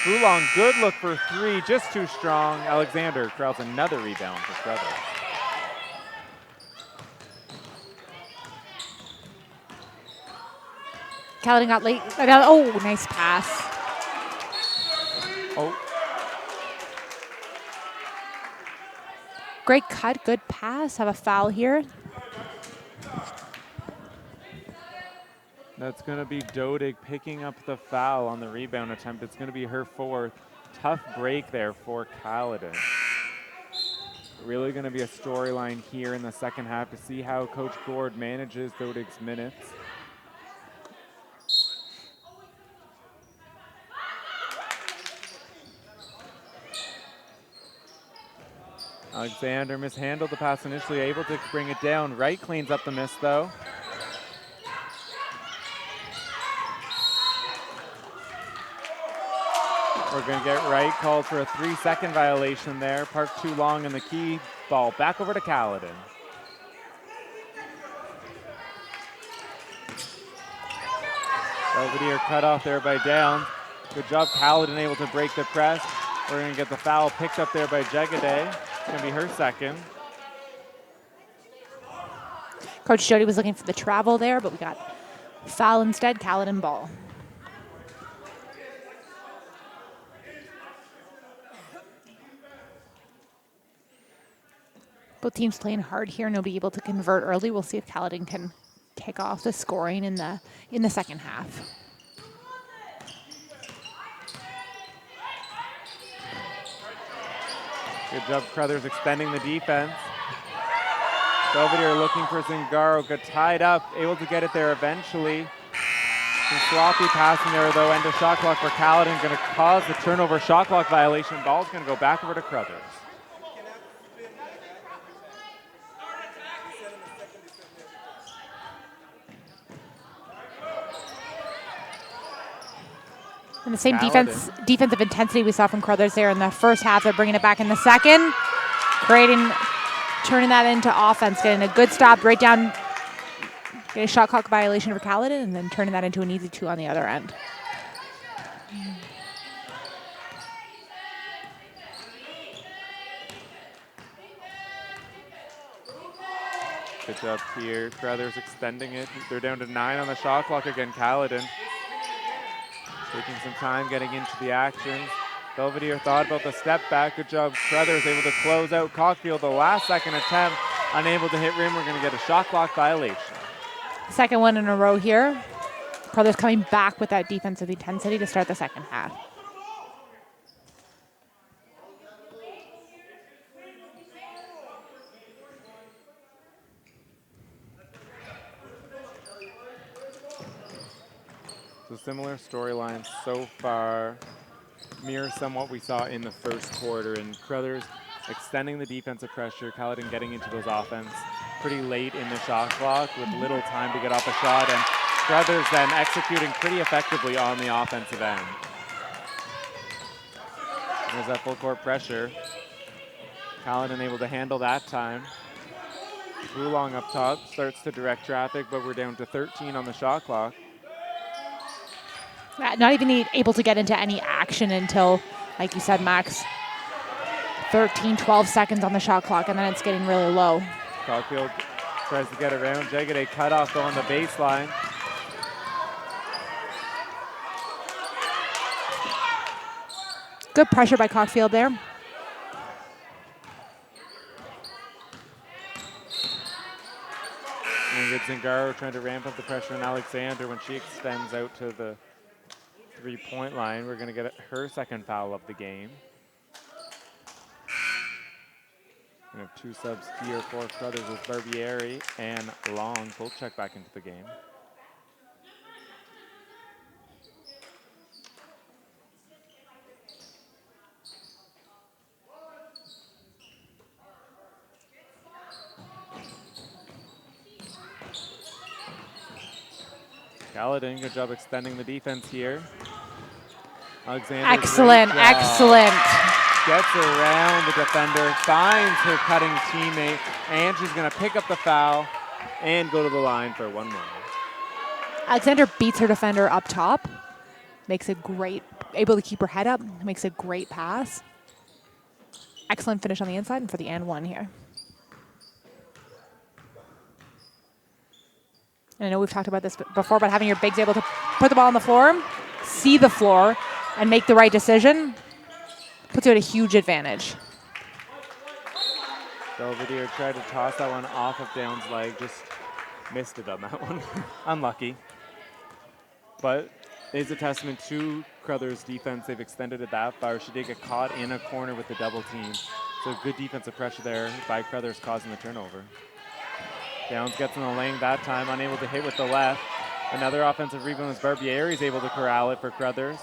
Fulong, good look for 3, just too strong. Alexander corrals another rebound for Crothers. Caledon got late. Oh, nice pass. Oh, Great cut, good pass. Have a foul here. that's going to be Dodig picking up the foul on the rebound attempt. It's going to be her 4th. Tough break there for Caledon. Really going to be a storyline here in the second half to see how Coach Gord manages Dodig's minutes. Alexander mishandled the pass initially, able to bring it down. Wright cleans up the miss though. We're going to get Wright called for a 3-second violation there. Parked too long in the key. Ball back over to Caledon. Belvedere cut off there by Downs. Good job, Caledon able to break the press. We're going to get the foul picked up there by Jagaday. It's going to be her 2nd. Coach Jody was looking for the travel there, but we got foul instead. Caledon ball. Both teams playing hard here. Nobody able to convert early. We'll see if Caledon can kick off the scoring in the second half. Good job, Crothers extending the defense. Belvedere looking for Zingaro, got tied up, able to get it there eventually. Some sloppy passing there though, end of shot clock for Caledon, going to cause the turnover shot clock violation. Ball's going to go back over to Crothers. And the same Caledon. defensive intensity we saw from Crothers there in the first half. They're bringing it back in the second, turning that into offense, getting a good stop right down, getting a shot clock violation for Caledon, and then turning that into an easy 2 on the other end. Good job here. Crothers extending it. They're down to 9 on the shot clock again. Caledon taking some time getting into the action. Belvedere thought about the step back. Good job. Crothers able to close out Cockfield. The last second attempt, unable to hit rim. We're going to get a shot clock violation. Second one in a row here. Crothers coming back with that defensive intensity to start the second half. So similar storylines so far mirror some what we saw in the first quarter, and Crothers extending the defensive pressure, Caledon getting into those offense pretty late in the shot clock with little time to get off a shot, and Crothers then executing pretty effectively on the offensive end. There's that full court pressure. Caledon able to handle that time. Long up top starts to direct traffic, but we're down to 13 on the shot clock. Not even able to get into any action until, like you said, Max, 13, 12 seconds on the shot clock, and then it's getting really low. Caulfield tries to get around. Jegede cutoff though on the baseline. Good pressure by Caulfield there. And Zingaro trying to ramp up the pressure on Alexander when she extends out to the three-point line. We're going to get her second foul of the game. We have two subs here for Crothers with Barbieri and Long. Both check back into the game. Caledon, good job extending the defense here. Alexander, excellent. Gets around the defender, finds her cutting teammate, and she's going to pick up the foul and go to the line for one more. Alexander beats her defender up top, makes a great, able to keep her head up, makes a great pass. Excellent finish on the inside and for the and one here. And I know we've talked about this before, but having your bigs able to put the ball on the floor, see the floor, and make the right decision puts you at a huge advantage. Belvedere tried to toss that one off of Down's leg, just missed it on that one. Unlucky. But it's a testament to Crothers' defense. They've extended it that far. She did get caught in a corner with the double team. So good defensive pressure there by Crothers causing the turnover. Downs gets in the lane that time, unable to hit with the left. Another offensive rebound as Barbieri is able to corral it for Crothers.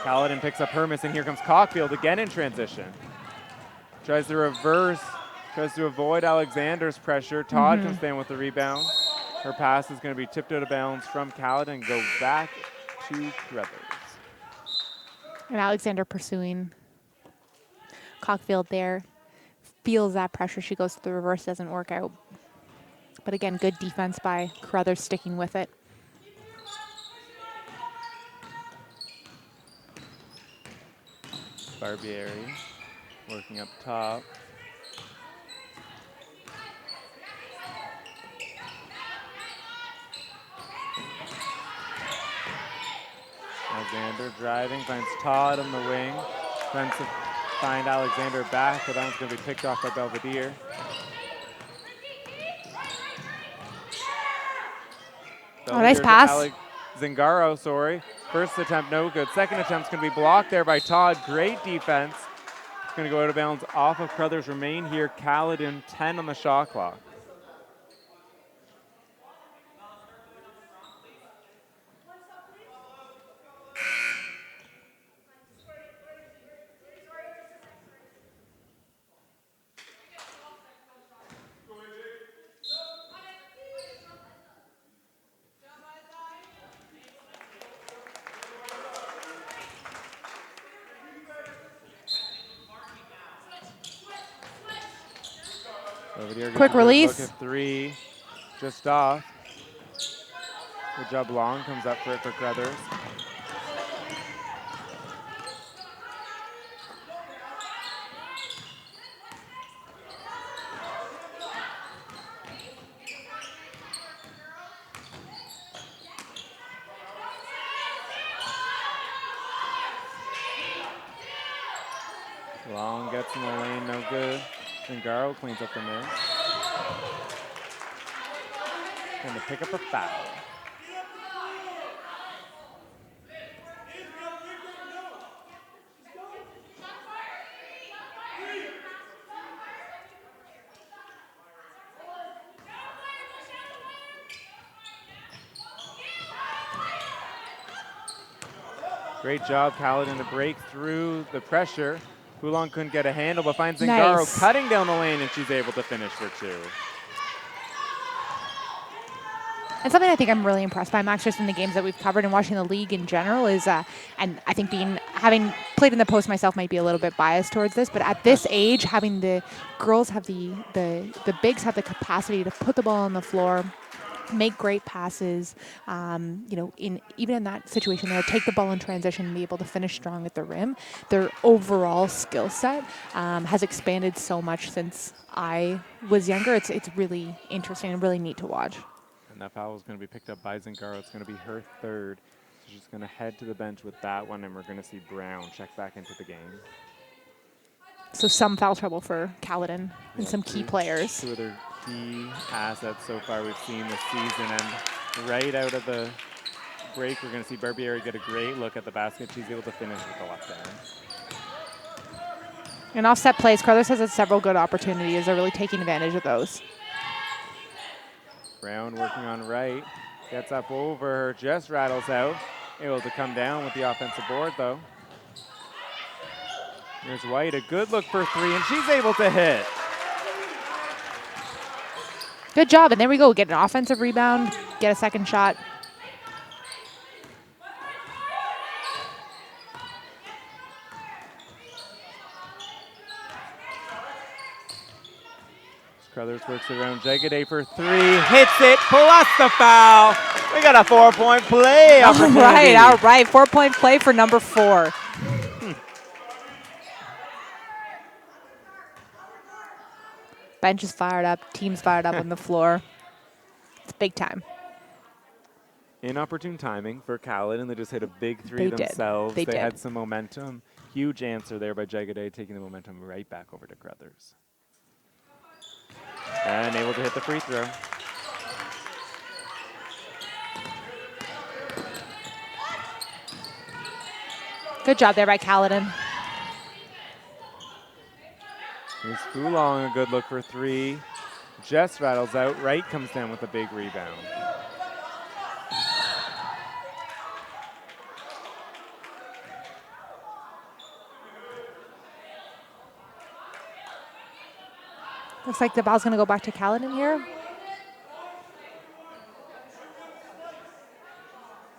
Caledon picks up her miss, and here comes Caulfield again in transition. Tries to reverse, tries to avoid Alexander's pressure. Todd comes down with the rebound. Her pass is going to be tipped out of bounds from Caledon, go back to Crothers. And Alexander pursuing Caulfield there. Feels that pressure. She goes to the reverse, doesn't work out. But again, good defense by Crothers sticking with it. Barbieri working up top. Alexander driving, finds Todd on the wing. Trying to find Alexander back, but that one's going to be picked off by Belvedere. Oh, nice pass. Zingaro, sorry. First attempt, no good. Second attempt's going to be blocked there by Todd. Great defense. It's going to go out of bounds off of Crothers. Remain here. Caledon, 10 on the shot clock. Quick release. Look at three, just off. Good job, Long comes up for it for Crothers. Long gets in the lane, no good. Zingaro cleans up the miss. Going to pick up a foul. Great job, Caledon, to break through the pressure. Foulon couldn't get a handle, but finds Zingaro Nice. cutting down the lane, and she's able to finish for 2. And something I think I'm really impressed by, Max, just in the games that we've covered and watching the league in general is, and I think having played in the post myself might be a little bit biased towards this, but at this age, having the girls have the bigs have the capacity to put the ball on the floor, make great passes, even in that situation there, take the ball in transition and be able to finish strong at the rim. Their overall skill set has expanded so much since I was younger. It's really interesting and really neat to watch. And that foul is going to be picked up by Zingaro. It's going to be her 3rd. So she's going to head to the bench with that one, and we're going to see Brown check back into the game. So some foul trouble for Caledon and some key players. 2 of their key assets so far we've seen this season. And right out of the break, we're going to see Barbieri get a great look at the basket. She's able to finish with the left hand. In offset plays, Crothers has had several good opportunities. They're really taking advantage of those. Brown working on right, gets up over her, just rattles out. Able to come down with the offensive board, though. Here's White, a good look for 3, and she's able to hit. Good job, and there we go. Get an offensive rebound, get a second shot. Crothers works around Jagaday for 3, hits it, plus the foul. We got a 4-point play opportunity. All right. 4-point play for number 4. Bench is fired up, team's fired up on the floor. It's big time. Inopportune timing for Caledon. They just hit a big 3 They themselves. did. They had some momentum. Huge answer there by Jagaday, taking the momentum right back over to Crothers. And able to hit the free throw. Good job there by Caledon. Here's Foulon, a good look for 3. Just rattles out. Wright comes down with a big rebound. Looks like the ball's going to go back to Caledon here.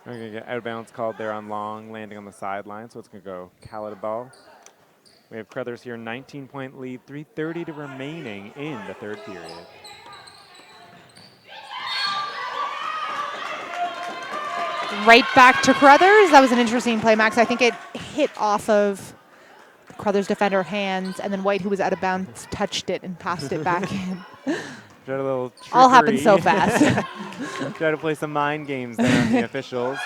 We're going to get out of bounds called there on Long, landing on the sideline, so it's going to go Caledon ball. We have Crothers here, 19-point lead, 3:30 to remaining in the 3rd period. Right back to Crothers. That was an interesting play, Max. I think it hit off of Crothers' defender hands, and then White, who was out of bounds, touched it and passed it back in. Tried a little All happened so trickery. fast. Try to play some mind games there on the officials.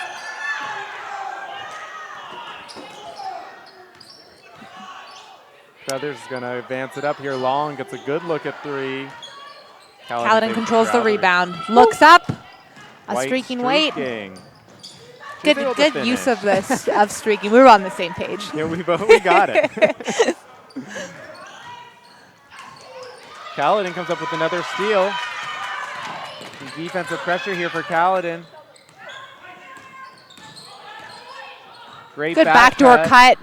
Crothers is going to advance it up here. Long gets a good look at 3. Caledon controls the Crowder. rebound. Looks up. A White streaking White. streaking. She's able to Good use finish. of this of streaking. We were on the same page. Yeah, we got it. Caledon comes up with another steal. Some defensive pressure here for Caledon. Great Good backdoor cut.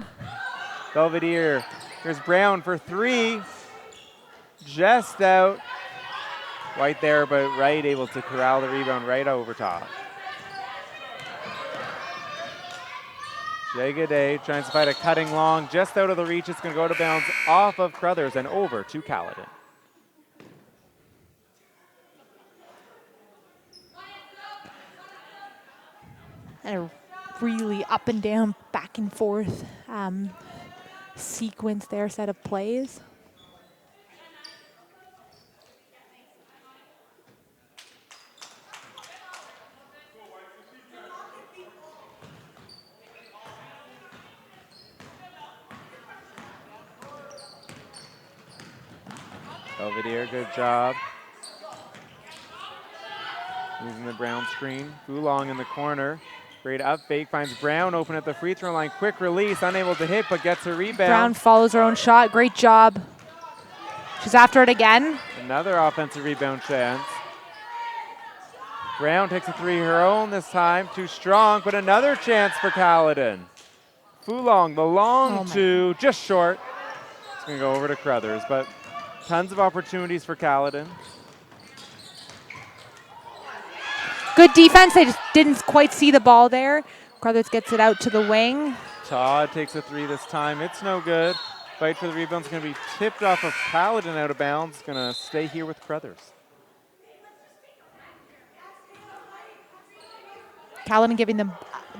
Belvedere. Here's Brown for 3. Just out. White there, but Wright able to corral the rebound right over top. Jagaday trying to fight a cutting Long, just out of the reach. It's going to go to bounds off of Crothers and over to Caledon. And a really up and down, back and forth sequence there, set of plays. Belvedere, good job. Using the Brown screen. Foulon in the corner. Great up fake, finds Brown open at the free throw line. Quick release, unable to hit, but gets a rebound. Brown follows her own shot. Great job. She's after it again. Another offensive rebound chance. Brown takes a 3 her own this time. Too strong, but another chance for Caledon. Fulong, the long Oh my two, just short. It's going to go over to Crothers, but tons of opportunities for Caledon. Good defense. They just didn't quite see the ball there. Crothers gets it out to the wing. Todd takes a three this time. It's no good. Fight for the rebound is going to be tipped off of Caledon out of bounds. Going to stay here with Crothers. Caledon giving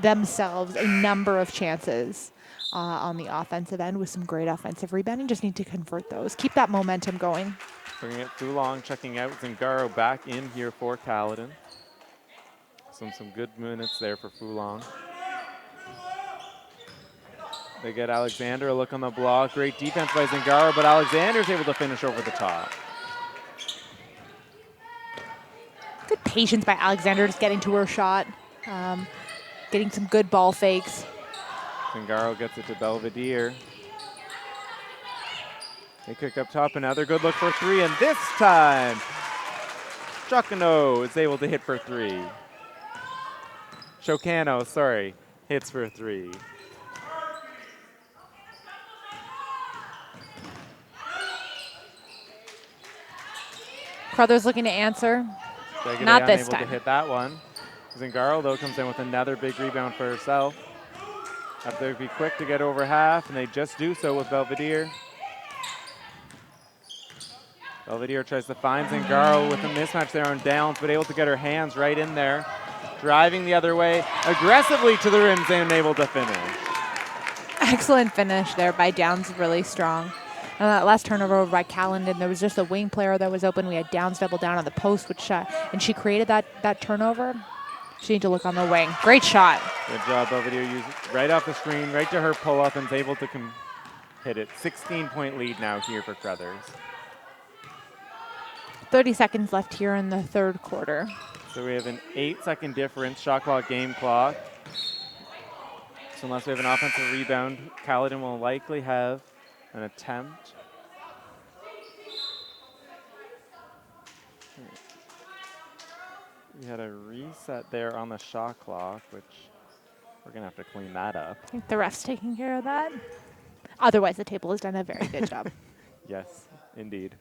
themselves a number of chances on the offensive end with some great offensive rebounding. Just need to convert those. Keep that momentum going. Bringing it too long, checking out. Zingaro back in here for Caledon. Some good minutes there for Fulong. They get Alexander a look on the block. Great defense by Zingaro, but Alexander's able to finish over the top. Good patience by Alexander just getting to her shot. Getting some good ball fakes. Zingaro gets it to Belvedere. They kick up top, another good look for three, and this time, Chocano is able to hit for three. Chocano, sorry, hits for three. Crothers looking to answer. Jagade Not this unable time. to hit that one. Zingaro, though, comes in with another big rebound for herself. Have to be quick to get over half, and they just do so with Belvedere. Belvedere tries to find Zingaro with a mismatch there on downs, but able to get her hands right in there. Driving the other way, aggressively to the rims and able to finish. Excellent finish there by Downs, really strong. That last turnover over by Caledon, there was just a wing player that was open. We had Downs double down on the post, which and she created that turnover. She needs to look on the wing. Great shot. Good job, Belvedere. Used it right off the screen, right to her pull-up, and is able to hit it. 16-point lead now here for Crothers. 30 seconds left here in the third quarter. So we have an 8-second difference, shot clock, game clock. So unless we have an offensive rebound, Caledon will likely have an attempt. We had a reset there on the shot clock, which we're going to have to clean that up. I think the ref's taking care of that. Otherwise, the table has done a very good job. Yes, indeed.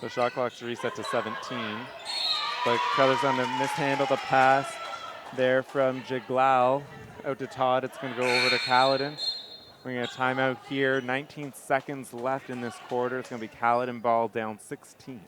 The shot clock's reset to 17. But Crothers on to mishandle the pass there from Jiglau out to Todd. It's going to go over to Caledon. We're going to timeout here. 19 seconds left in this quarter. It's going to be Caledon ball down 16.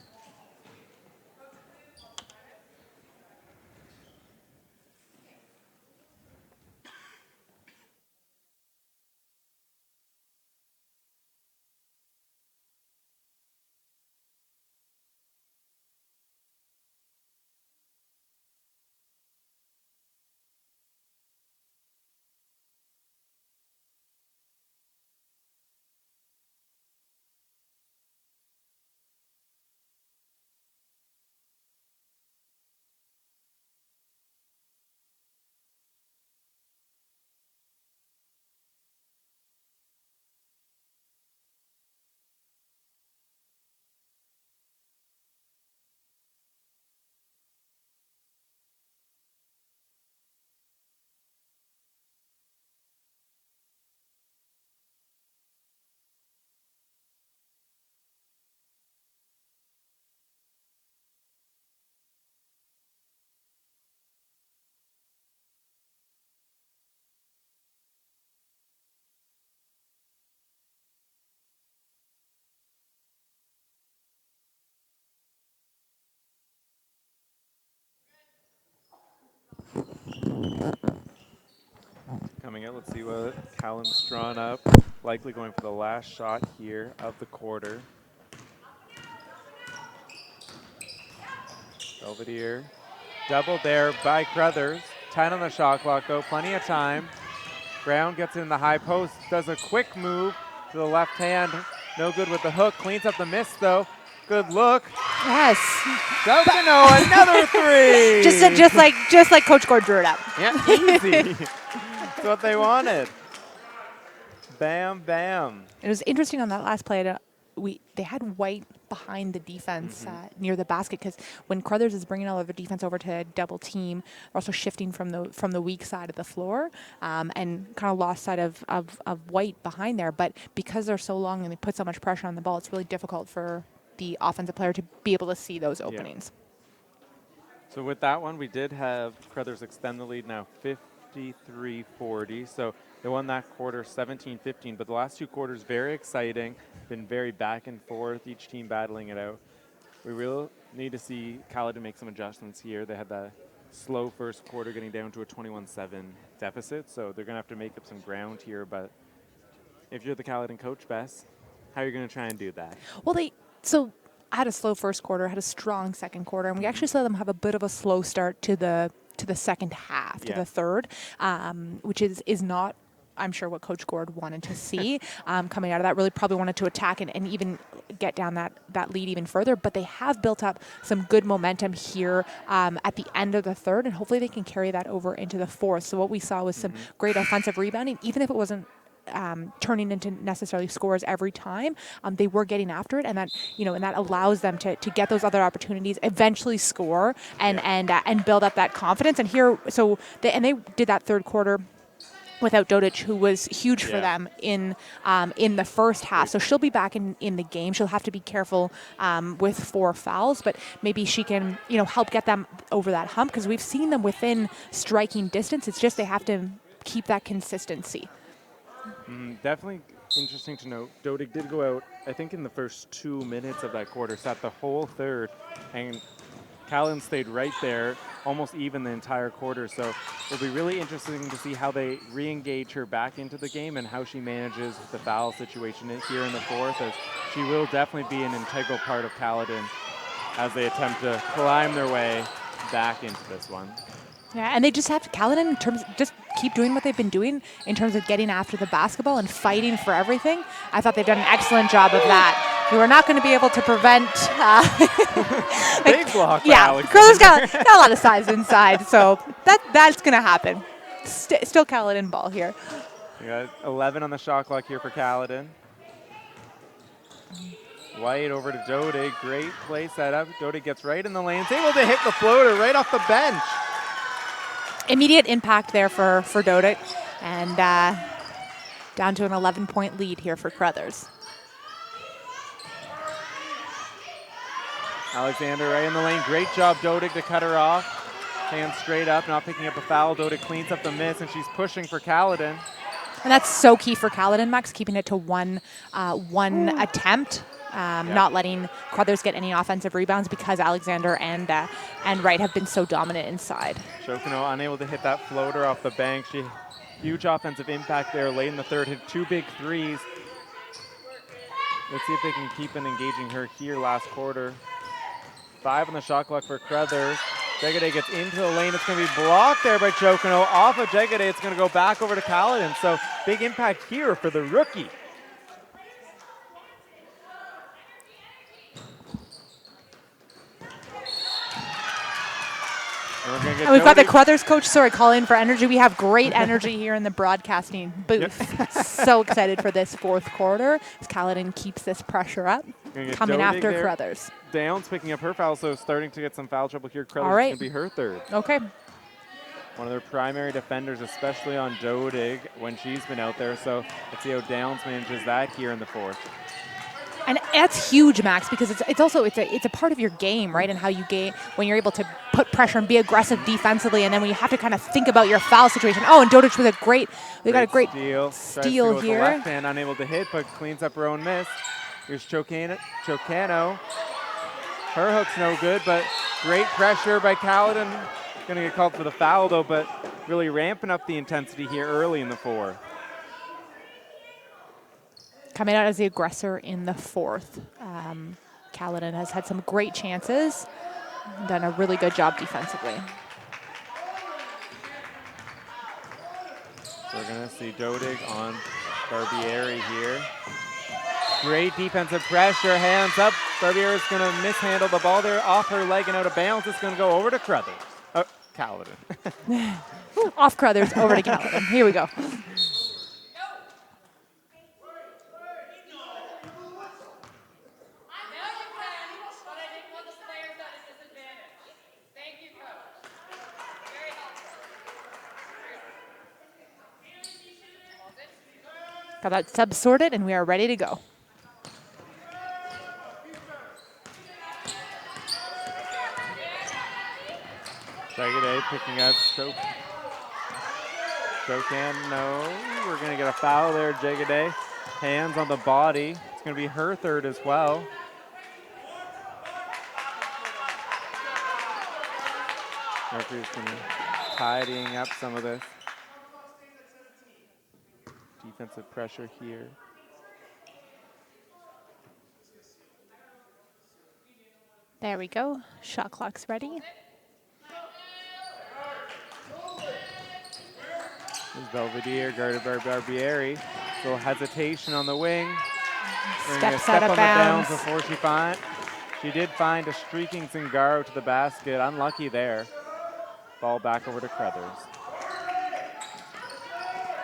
Coming out, let's see what Caledon's drawn up. Likely going for the last shot here of the quarter. Belvedere. Double there by Crothers. 10 on the shot clock though, plenty of time. Brown gets in the high post, does a quick move to the left hand. No good with the hook, cleans up the miss though. Good look. Yes. Chocano, another three. just like Coach Gord drew it up. Yeah, easy. That's what they wanted. Bam, bam. It was interesting on that last play. They had White behind the defense near the basket because when Crothers is bringing all of the defense over to double team, they're also shifting from the weak side of the floor and kind of lost sight of White behind there. But because they're so long and they put so much pressure on the ball, it's really difficult for the offensive player to be able to see those openings. So with that one, we did have Crothers extend the lead now 53-40. So they won that quarter 17-15, but the last 2 quarters very exciting, been very back and forth, each team battling it out. We really need to see Caledon make some adjustments here. They had that slow first quarter getting down to a 21-7 deficit, so they're going to have to make up some ground here. But if you're the Caledon coach, Bess, how are you going to try and do that? Well, so had a slow first quarter, had a strong second quarter, and we actually saw them have a bit of a slow start to the second half, to the third, which is not, I'm sure, what Coach Gord wanted to see coming out of that. Really probably wanted to attack and even get down that lead even further. But they have built up some good momentum here at the end of the third, and hopefully they can carry that over into the fourth. So what we saw was some great offensive rebounding, even if it wasn't turning into necessarily scores every time. They were getting after it, and that and that allows them to get those other opportunities, eventually score, and build up that confidence. And here, they did that third quarter without Dodich, who was huge for them in the first half. So she'll be back in the game. She'll have to be careful with 4 fouls, but maybe she can help get them over that hump, because we've seen them within striking distance. It's just they have to keep that consistency. Definitely interesting to note. Dodig did go out, I think, in the first 2 minutes of that quarter, sat the whole third, and Caledon stayed right there, almost even the entire quarter. So it'll be really interesting to see how they re-engage her back into the game and how she manages the foul situation here in the fourth, as she will definitely be an integral part of Caledon as they attempt to climb their way back into this one. Yeah, and they just have to, Caledon, just keep doing what they've been doing in terms of getting after the basketball and fighting for everything. I thought they've done an excellent job of that. You are not going to be able to prevent... Big block. Yeah, Crothers got a lot of size inside, so that's going to happen. Still Caledon ball here. We got 11 on the shot clock here for Caledon. White over to Dodig. Great play setup. Dodig gets right in the lane. Is able to hit the floater right off the bench. Immediate impact there for Dodig, and down to an 11-point lead here for Crothers. Alexander right in the lane. Great job, Dodig, to cut her off. Hands straight up, not picking up a foul. Dodig cleans up the miss, and she's pushing for Caledon. And that's so key for Caledon, Max, keeping it to one attempt. Not letting Crothers get any offensive rebounds, because Alexander and Wright have been so dominant inside. Chokino unable to hit that floater off the bank. Huge offensive impact there late in the third. Hit 2 big threes. Let's see if they can keep engaging her here last quarter. 5 on the shot clock for Crothers. Jegede gets into the lane. It's going to be blocked there by Chokino. Off of Jegede, it's going to go back over to Caledon. So big impact here for the rookie. And we've got the Crothers coach, calling for energy. We have great energy here in the broadcasting booth. So excited for this fourth quarter as Caledon keeps this pressure up. Coming after there. Crothers. Downs picking up her foul, so starting to get some foul trouble here. Crothers is going to be her third. Okay. One of their primary defenders, especially on Dodig when she's been out there. So let's see how Downs manages that here in the fourth. And that's huge, Max, because it's also a part of your game, right? And how you game when you're able to put pressure and be aggressive defensively, and then when you have to kind of think about your foul situation. Oh, and Dodich with a great steal with here. The left hand, unable to hit, but cleans up her own miss. Here's Chocano. Her hook's no good, but great pressure by Caledon. Going to get called for the foul though, but really ramping up the intensity here early in the fourth. Coming out as the aggressor in the fourth. Caledon has had some great chances, done a really good job defensively. So we're going to see Dodig on Barbieri here. Great defensive pressure, hands up. Barbieri's going to mishandle the ball there off her leg and out of bounds. It's going to go over to Crothers. Caledon. Off Crothers, over to Caledon. Here we go. Got that sub sorted, and we are ready to go. Jagaday picking up Stokan. No. We're going to get a foul there, Jagaday. Hands on the body. It's going to be her third as well. Referee's going to tidying up some of this defensive pressure here. There we go. Shot clock's ready. Belvedere guarded by Barbieri. Little hesitation on the wing. Steps Step out of on bounds. the downs before she did find a streaking Zingaro to the basket. Unlucky there. Ball back over to Crothers.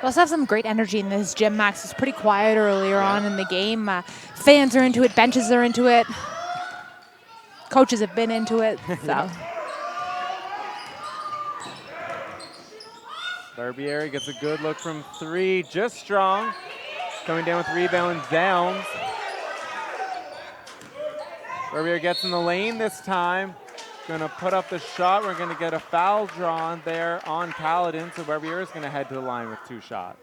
We also have some great energy in this gym, Max. It's pretty quiet earlier on in the game. Fans are into it. Benches are into it. Coaches have been into it. So. Barbieri gets a good look from three. Just strong. Coming down with rebound Downs. Barbieri gets in the lane this time. Going to put up the shot. We're going to get a foul drawn there on Caledon. So Barbieri is going to head to the line with 2 shots.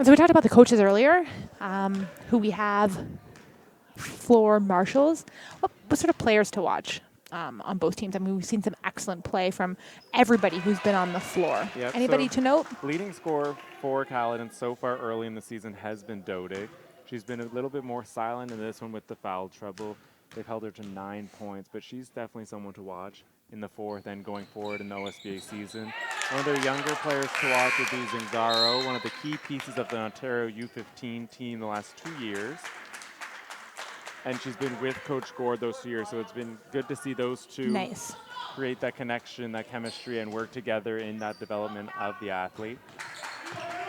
So we talked about the coaches earlier, who we have floor marshals. What sort of players to watch on both teams? I mean, we've seen some excellent play from everybody who's been on the floor. Yep, Anybody to note? Leading scorer for Caledon so far early in the season has been Dodig. She's been a little bit more silent in this one with the foul trouble. They've held her to 9 points, but she's definitely someone to watch in the fourth and going forward in the OSBA season. One of their younger players to watch would be Zingaro, one of the key pieces of the Ontario U15 team the last 2 years. And she's been with Coach Gord those 2 years, so it's been good to see those two create that connection, that chemistry, and work together in that development of the athlete.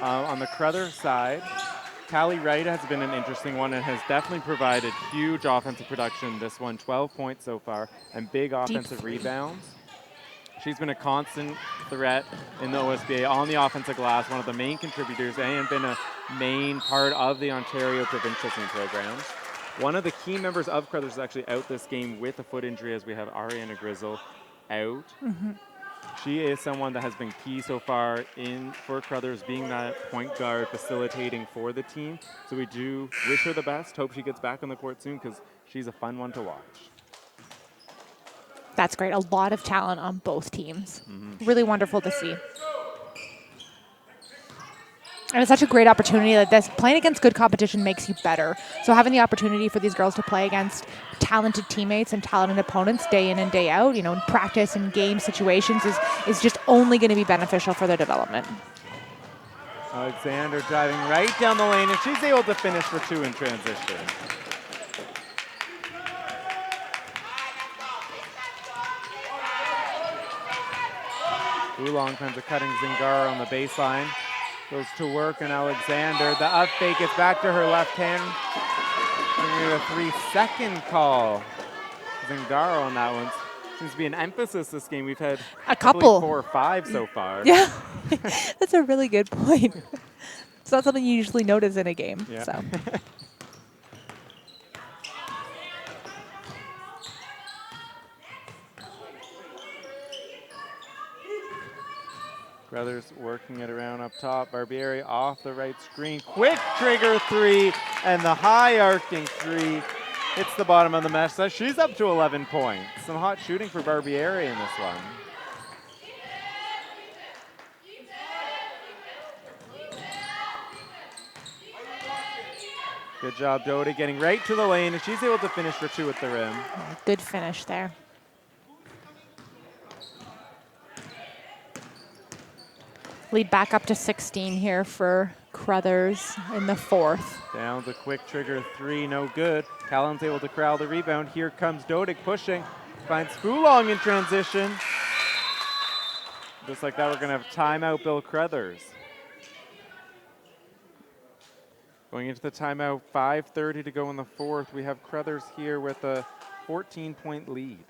On the Crothers side, Callie Wright has been an interesting one and has definitely provided huge offensive production this one, 12 points so far, and big offensive rebounds. She's been a constant threat in the OSBA on the offensive glass, one of the main contributors, and been a main part of the Ontario provincial team programs. One of the key members of Crothers is actually out this game with a foot injury, as we have Ariana Grizzle out. She is someone that has been key so far for Crothers, being that point guard facilitating for the team. So we do wish her the best. Hope she gets back on the court soon because she's a fun one to watch. That's great. A lot of talent on both teams. Really wonderful to see. And it's such a great opportunity like this. Playing against good competition makes you better. So having the opportunity for these girls to play against talented teammates and talented opponents day in and day out, in practice and game situations is just only going to be beneficial for their development. Alexander driving right down the lane, and she's able to finish for 2 in transition. Oolong finds a cutting Zingaro on the baseline. Goes to work, and Alexander, the up fake, gets back to her left hand. We're going to get a 3-second call. Zingaro on that one. Seems to be an emphasis this game. We've had a couple 4 or 5 so far. Yeah, that's a really good point. It's not something you usually notice in a game. Yeah. So. Crothers working it around up top. Barbieri off the right screen. Quick trigger 3, and the high arcing 3 hits the bottom of the mesh. So she's up to 11 points. Some hot shooting for Barbieri in this one. Good job, Doty, getting right to the lane, and she's able to finish for 2 at the rim. Good finish there. Lead back up to 16 here for Crothers in the fourth. Down the quick trigger 3, no good. Callan's able to corral the rebound. Here comes Dodig pushing. Finds Fulong in transition. Just like that, we're going to have timeout, Bill Crothers. Going into the timeout, 5:30 to go in the fourth. We have Crothers here with a 14-point lead.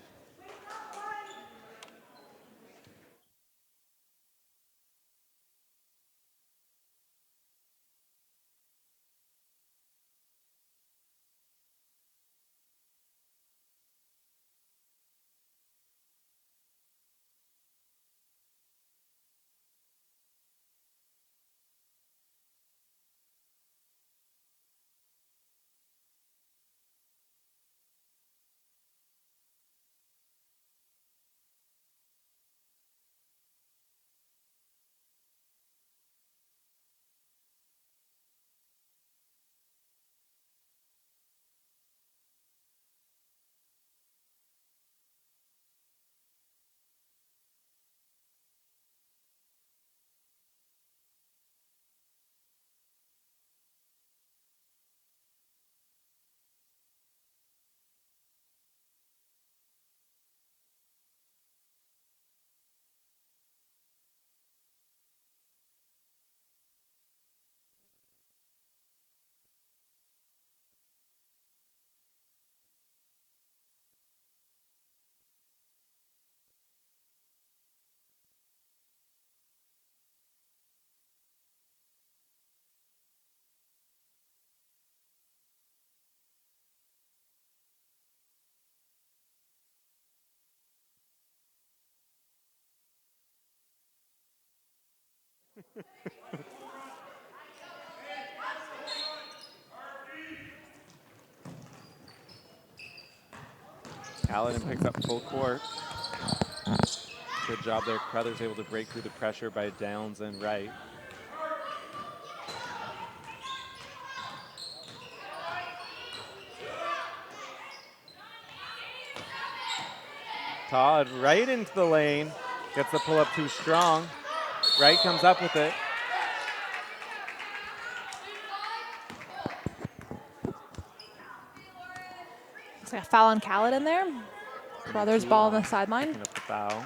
Caledon picks up full court. Good job there. Crothers able to break through the pressure by Downs and Wright. Todd right into the lane. Gets the pull up too strong. Wright comes up with it. Looks like a foul on Caledon there. Crothers ball on the sideline. Picking up the foul.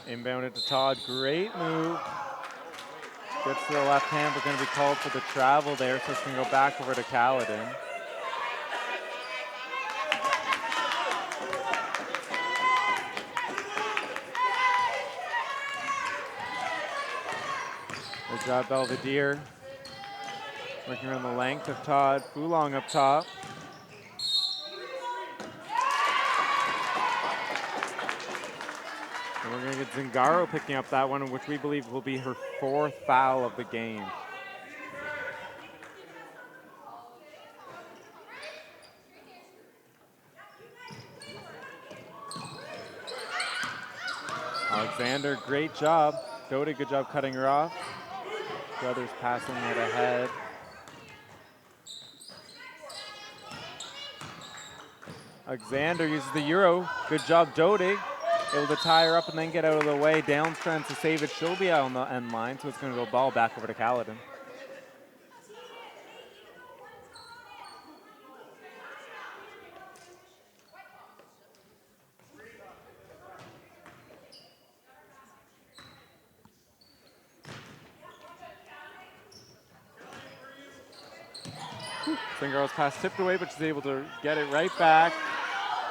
Inbounded to Todd. Great move. Gets to the left hand, but going to be called for the travel there, so it's going to go back over to Caledon. Good job, Belvedere. Working around the length of Todd. Fulong up top. And we're going to get Zingaro picking up that one, which we believe will be her 4th foul of the game. Alexander, great job. Doty, good job cutting her off. Crothers passing it ahead. Alexander uses the Euro. Good job, Doty. Able to tie her up and then get out of the way. Downs trying to save it. She'll be out on the end line, so it's going to go ball back over to Caledon. Zingaro's pass tipped away, but she's able to get it right back.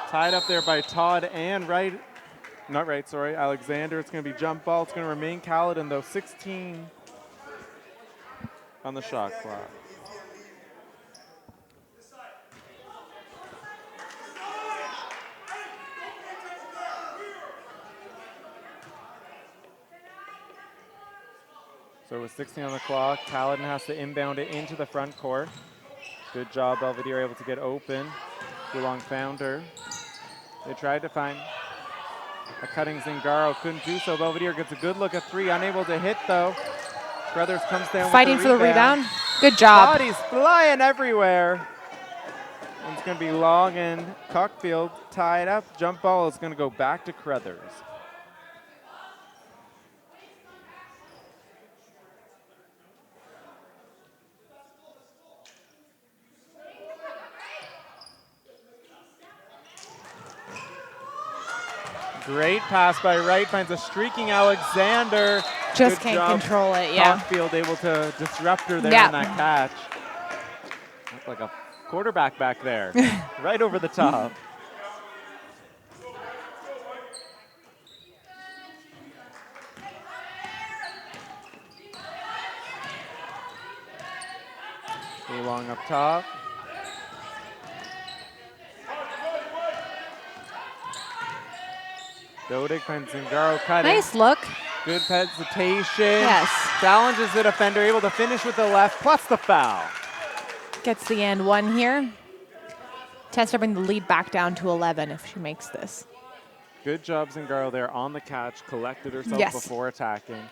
Tied up there by Todd and Wright. Not Wright, sorry. Alexander. It's going to be jump ball. It's going to remain Caledon, though. 16 on the shot clock. So with 16 on the clock, Caledon has to inbound it into the front court. Good job, Belvedere able to get open. Fulong found her. They tried to find a cutting Zingaro, couldn't do so. Belvedere gets a good look at 3, unable to hit though. Crothers comes down fighting with for the rebound. Good job. Bodies flying everywhere. And it's going to be Long and Cockfield tied up. Jump ball is going to go back to Crothers. Great pass by Wright, finds a streaking Alexander. Just Good can't job. control it, yeah. Cockfield able to disrupt her there Yeah. on that catch. Looked like a quarterback back there, right over the top. Long up top. Dodig finds Zingaro cutting. Nice look. Good hesitation. Yes. Challenges the defender, able to finish with the left, plus the foul. Gets the and 1 here. Tends to bring the lead back down to 11 if she makes this. Good job, Zingaro there on the catch, collected herself Yes. before attacking.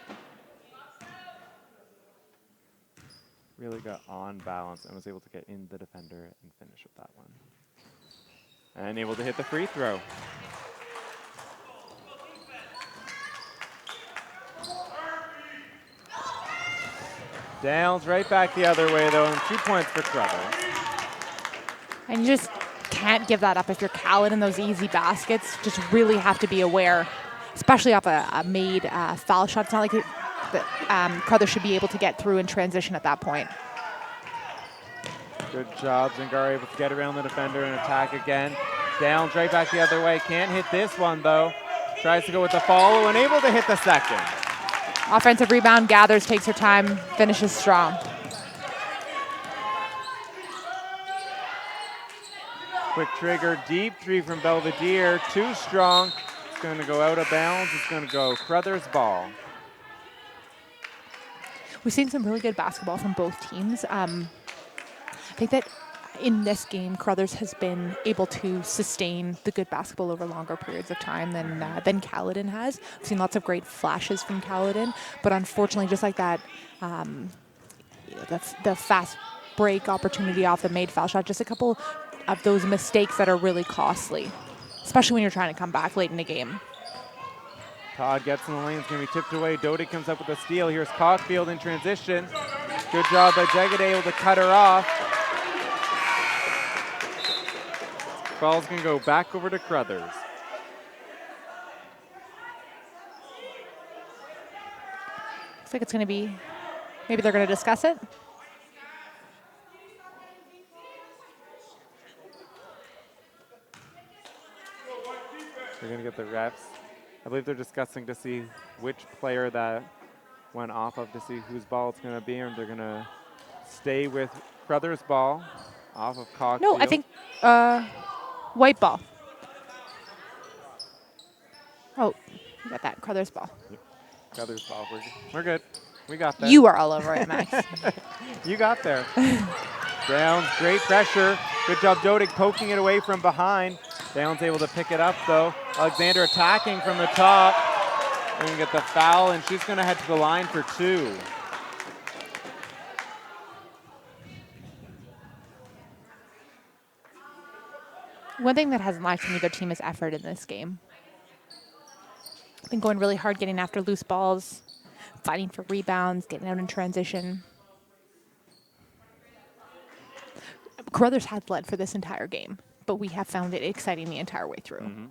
Really got on balance and was able to get in the defender and finish with that one. And able to hit the free throw. Downs right back the other way though, and 2 points for Crothers. And you just can't give that up if you're Caledon. Those easy baskets just really have to be aware, especially off a made foul shot. It's not like Crothers should be able to get through and transition at that point. Good job, Zingaro able to get around the defender and attack again. Downs right back the other way, can't hit this one though. Tries to go with the follow and able to hit the second. Offensive rebound, gathers, takes her time, finishes strong. Quick trigger, deep three from Belvedere, too strong. It's going to go out of bounds. It's going to go Crothers ball. We've seen some really good basketball from both teams. I think that in this game, Crothers has been able to sustain the good basketball over longer periods of time than Caledon has. We've seen lots of great flashes from Caledon, but unfortunately, just like that, the fast break opportunity off the made foul shot, just a couple of those mistakes that are really costly, especially when you're trying to come back late in the game. Todd gets in the lane. It's going to be tipped away. Doty comes up with a steal. Here's Caulfield in transition. Good job by Jegede, able to cut her off. Ball's going to go back over to Crothers. Looks like it's going to be, maybe they're going to discuss it. They're going to get the refs. I believe they're discussing to see which player that went off of, to see whose ball it's going to be, and they're going to stay with Crothers' ball off of Caulfield. No, I think white ball. Oh, you got that. Crothers ball. Yep. Crothers' ball. We're good. We got that. You are all over it, Max. You got there. Downs, great pressure. Good job, Dodig poking it away from behind. Downs able to pick it up, though. Alexander attacking from the top. We're going to get the foul, and she's going to head to the line for two. One thing that hasn't lacked from either team is effort in this game. Been going really hard getting after loose balls, fighting for rebounds, getting out in transition. Crothers had led for this entire game, but we have found it exciting the entire way through. Mm-hmm.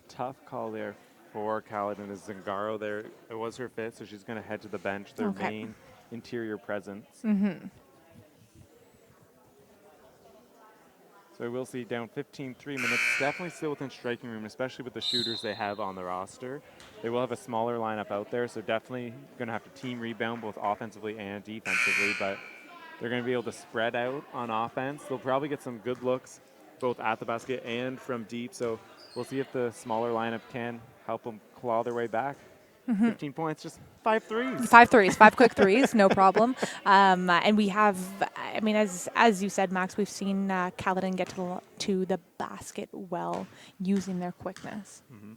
Tough call there for Caledon. As Zingaro there, it was her fifth, so she's going to head to the bench, their main interior presence. Mm-hmm. So we'll see down 15, 3 minutes. Definitely still within striking room, especially with the shooters they have on the roster. They will have a smaller lineup out there, so definitely going to have to team rebound both offensively and defensively, but they're going to be able to spread out on offense. They'll probably get some good looks both at the basket and from deep, so we'll see if the smaller lineup can help them claw their way back. 15 points, just 5 threes. 5 threes, 5 quick threes, no problem. And we have, I mean, as you said, Max, we've seen Caledon get to the basket well using their quickness. Mm-hmm.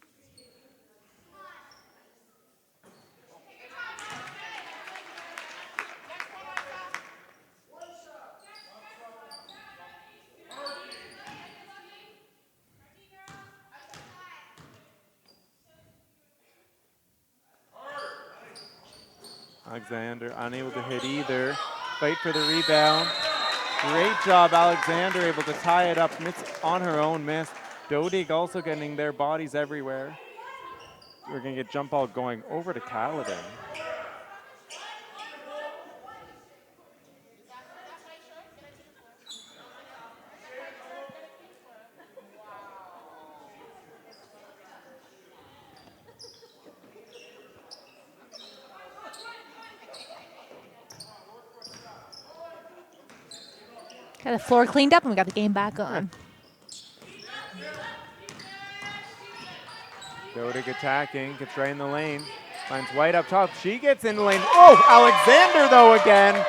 Alexander unable to hit either. Fight for the rebound. Great job, Alexander, able to tie it up. Miss on her own miss. Dodig also getting their bodies everywhere. We're going to get jump ball going over to Caledon. Got the floor cleaned up and we got the game back on. Dodig attacking, gets right in the lane. Finds White up top. She gets in the lane. Oh, Alexander, though, again.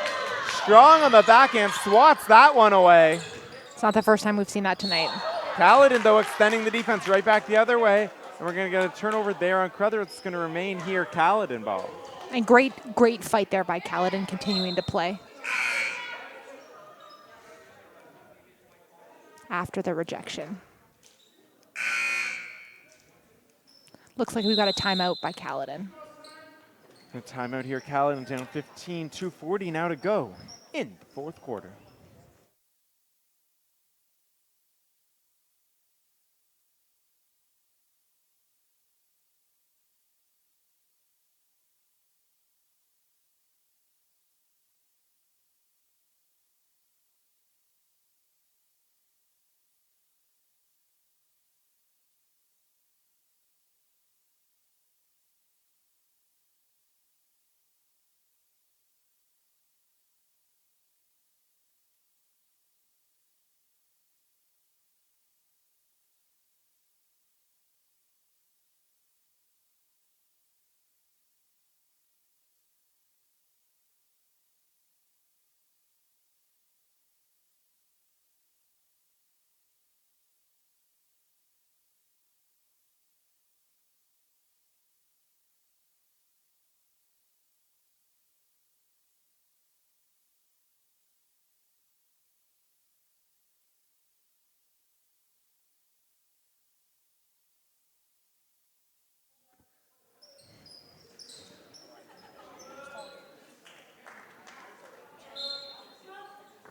Strong on the backhand, swats that one away. It's not the first time we've seen that tonight. Caledon, though, extending the defense right back the other way. And we're going to get a turnover there on Crothers. It's going to remain here, Caledon ball. And great fight there by Caledon continuing to play. After the rejection. Looks like we've got a timeout by Caledon. A timeout here, Caledon down 15, 2:40 now to go in the fourth quarter.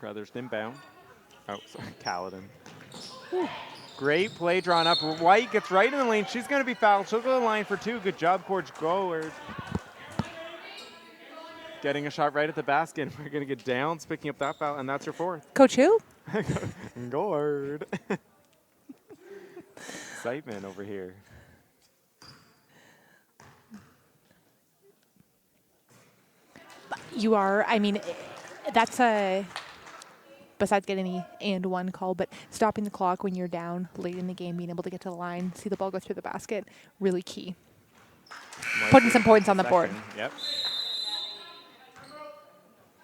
Crothers inbound. Oh, sorry, Caledon. Great play drawn up. White gets right in the lane. She's going to be fouled. She'll go to the line for 2. Good job, Coach Goers. Getting a shot right at the basket. We're going to get Downs picking up that foul, and that's your 4th. Coach who? Gord. Excitement over here. You are, I mean, that's a, besides getting the and one call, but stopping the clock when you're down late in the game, being able to get to the line, see the ball go through the basket, really key. Putting some points on the board. Yep.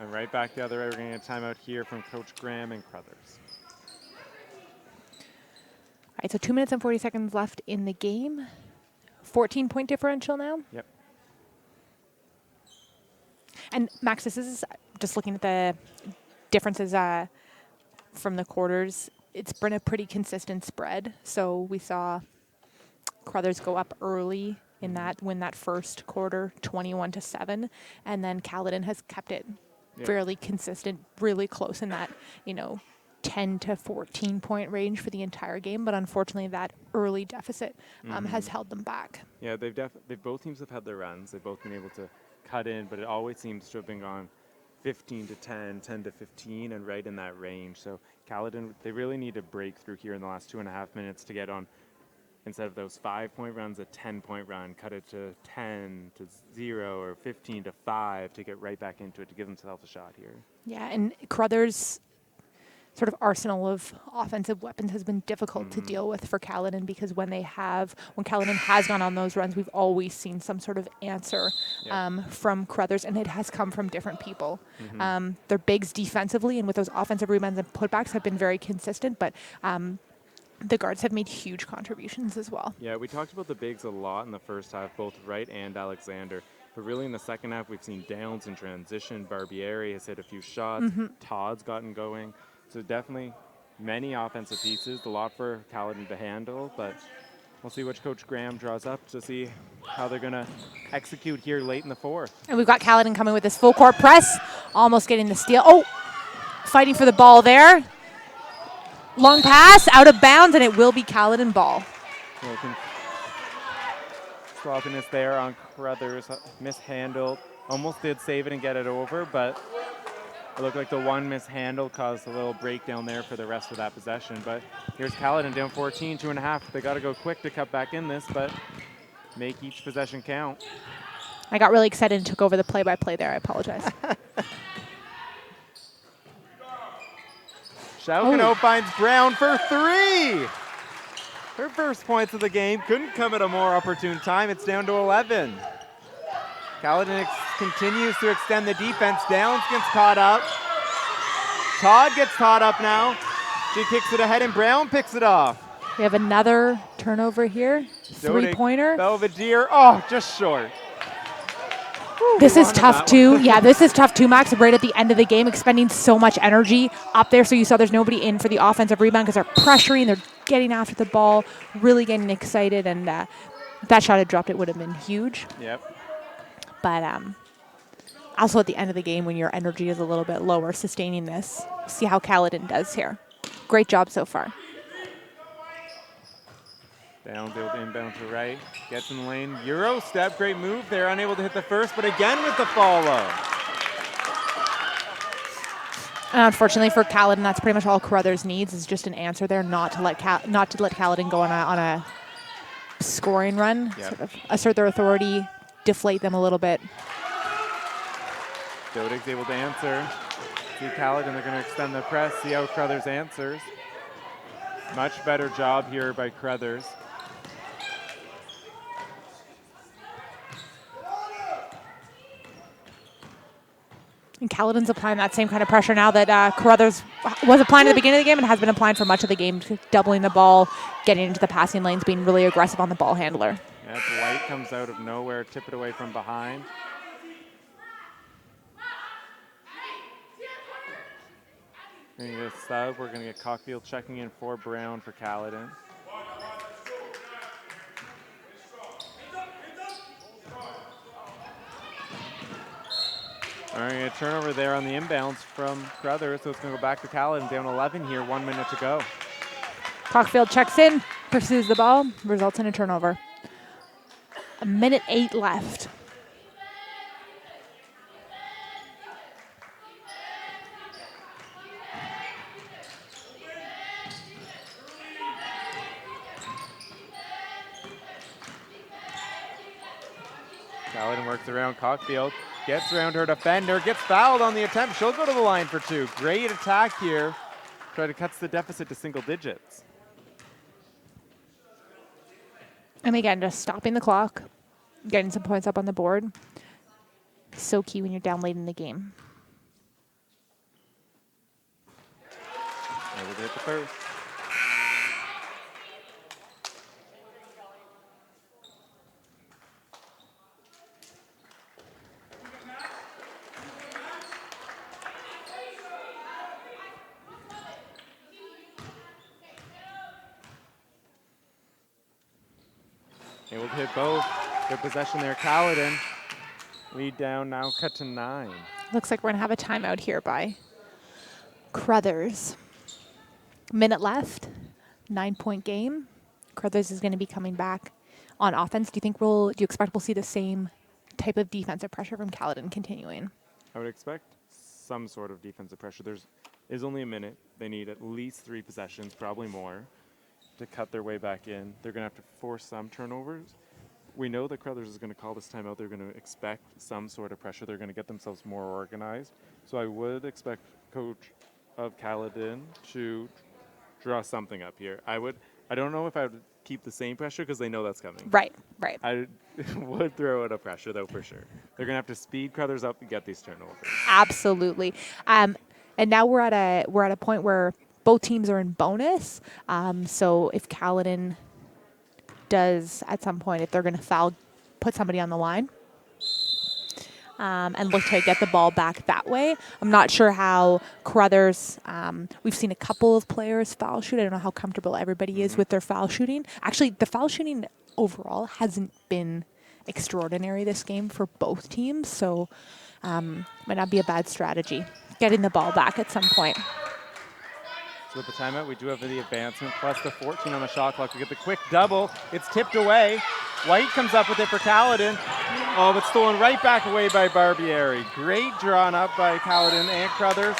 And right back the other way, we're going to get a timeout here from Coach Graham and Crothers. All right, so 2 minutes and 40 seconds left in the game. 14-point differential now. Yep. And Max, this is just looking at the differences from the quarters. It's been a pretty consistent spread. So we saw Crothers go up early in that, win that first quarter, 21-7, and then Caledon has kept it fairly consistent, really close in that, 10 to 14 point range for the entire game. But unfortunately, that early deficit has held them back. Yeah, both teams have had their runs. They've both been able to cut in, but it always seems to have been gone 15 to 10, 10 to 15, and right in that range. So Caledon, they really need to break through here in the last 2.5 minutes to get on, instead of those 5-point runs, a 10-point run, cut it to 10 to 0 or 15 to 5 to get right back into it to give themselves a shot here. Yeah, and Crothers' sort of arsenal of offensive weapons has been difficult to deal with for Caledon, because when Caledon has gone on those runs, we've always seen some sort of answer from Crothers, and it has come from different people. Their bigs defensively and with those offensive rebounds and putbacks have been very consistent, but the guards have made huge contributions as well. Yeah, we talked about the bigs a lot in the first half, both Wright and Alexander. But really in the second half, we've seen Downs in transition. Barbieri has hit a few shots. Todd's gotten going. So definitely many offensive pieces, a lot for Caledon to handle, but we'll see which Coach Graham draws up to see how they're going to execute here late in the 4th. And we've got Caledon coming with this full court press, almost getting the steal. Oh, fighting for the ball there. Long pass, out of bounds, and it will be Caledon ball. Sloppiness there on Crothers, mishandled. Almost did save it and get it over, but it looked like the one mishandle caused a little breakdown there for the rest of that possession. But here's Caledon down 14, 2.5. They got to go quick to cut back in this, but make each possession count. I got really excited and took over the play-by-play there. I apologize. Schaukenow finds Brown for 3. Her first points of the game couldn't come at a more opportune time. It's down to 11. Caledon continues to extend the defense. Downs gets caught up. Todd gets caught up now. She kicks it ahead, and Brown picks it off. We have another turnover here. 3-pointer. Belvedere, just short. This is tough too. Yeah, this is tough too, Max. Right at the end of the game, expending so much energy up there. So you saw there's nobody in for the offensive rebound because they're pressuring, they're getting after the ball, really getting excited. And if that shot had dropped, it would have been huge. Yep. But also at the end of the game, when your energy is a little bit lower, sustaining this, see how Caledon does here. Great job so far. Downfield inbound to right. Gets in the lane. Euro step. Great move there. Unable to hit the first, but again with the follow. Unfortunately for Caledon, that's pretty much all Crothers needs is just an answer there, not to let Caledon go on a scoring run. Yep. Sort of assert their authority, deflate them a little bit. Dodig's able to answer. See Caledon, they're going to extend the press. See how Crothers answers. Much better job here by Crothers. And Caledon's applying that same kind of pressure now that Crothers was applying at the beginning of the game and has been applying for much of the game, doubling the ball, getting into the passing lanes, being really aggressive on the ball handler. Yeah, White comes out of nowhere, tip it away from behind. We're going to get a sub. We're going to get Cockfield checking in for Brown for Caledon. All right, a turnover there on the inbounds from Crothers, so it's going to go back to Caledon, down 11 here, 1 minute to go. Cockfield checks in, pursues the ball, results in a turnover. 1:08 left. Caledon works around Cockfield, gets around her defender, gets fouled on the attempt. She'll go to the line for 2. Great attack here. Try to cut the deficit to single digits. And again, just stopping the clock, getting some points up on the board. So key when you're down late in the game. Able to hit the first. Able to hit both. Good possession there, Caledon. Lead down now, cut to 9. Looks like we're going to have a timeout here by Crothers. Minute left, 9-point game. Crothers is going to be coming back on offense. Do you expect we'll see the same type of defensive pressure from Caledon continuing? I would expect some sort of defensive pressure. There's only a minute. They need at least 3 possessions, probably more, to cut their way back in. They're going to have to force some turnovers. We know that Crothers is going to call this timeout. They're going to expect some sort of pressure. They're going to get themselves more organized. So I would expect coach of Caledon to draw something up here. I don't know if I would keep the same pressure because they know that's coming. Right. I would throw out a pressure, though, for sure. They're going to have to speed Crothers up and get these turnovers. Absolutely. And now we're at a point where both teams are in bonus. So if Caledon does at some point, if they're going to foul, put somebody on the line and look to get the ball back that way. I'm not sure how Crothers, we've seen a couple of players foul shoot. I don't know how comfortable everybody is with their foul shooting. Actually, the foul shooting overall hasn't been extraordinary this game for both teams, so might not be a bad strategy getting the ball back at some point. So with the timeout, we do have the advancement plus the 14 on the shot clock. We get the quick double. It's tipped away. White comes up with it for Caledon. Oh, but stolen right back away by Barbieri. Great drawn up by Caledon and Crothers.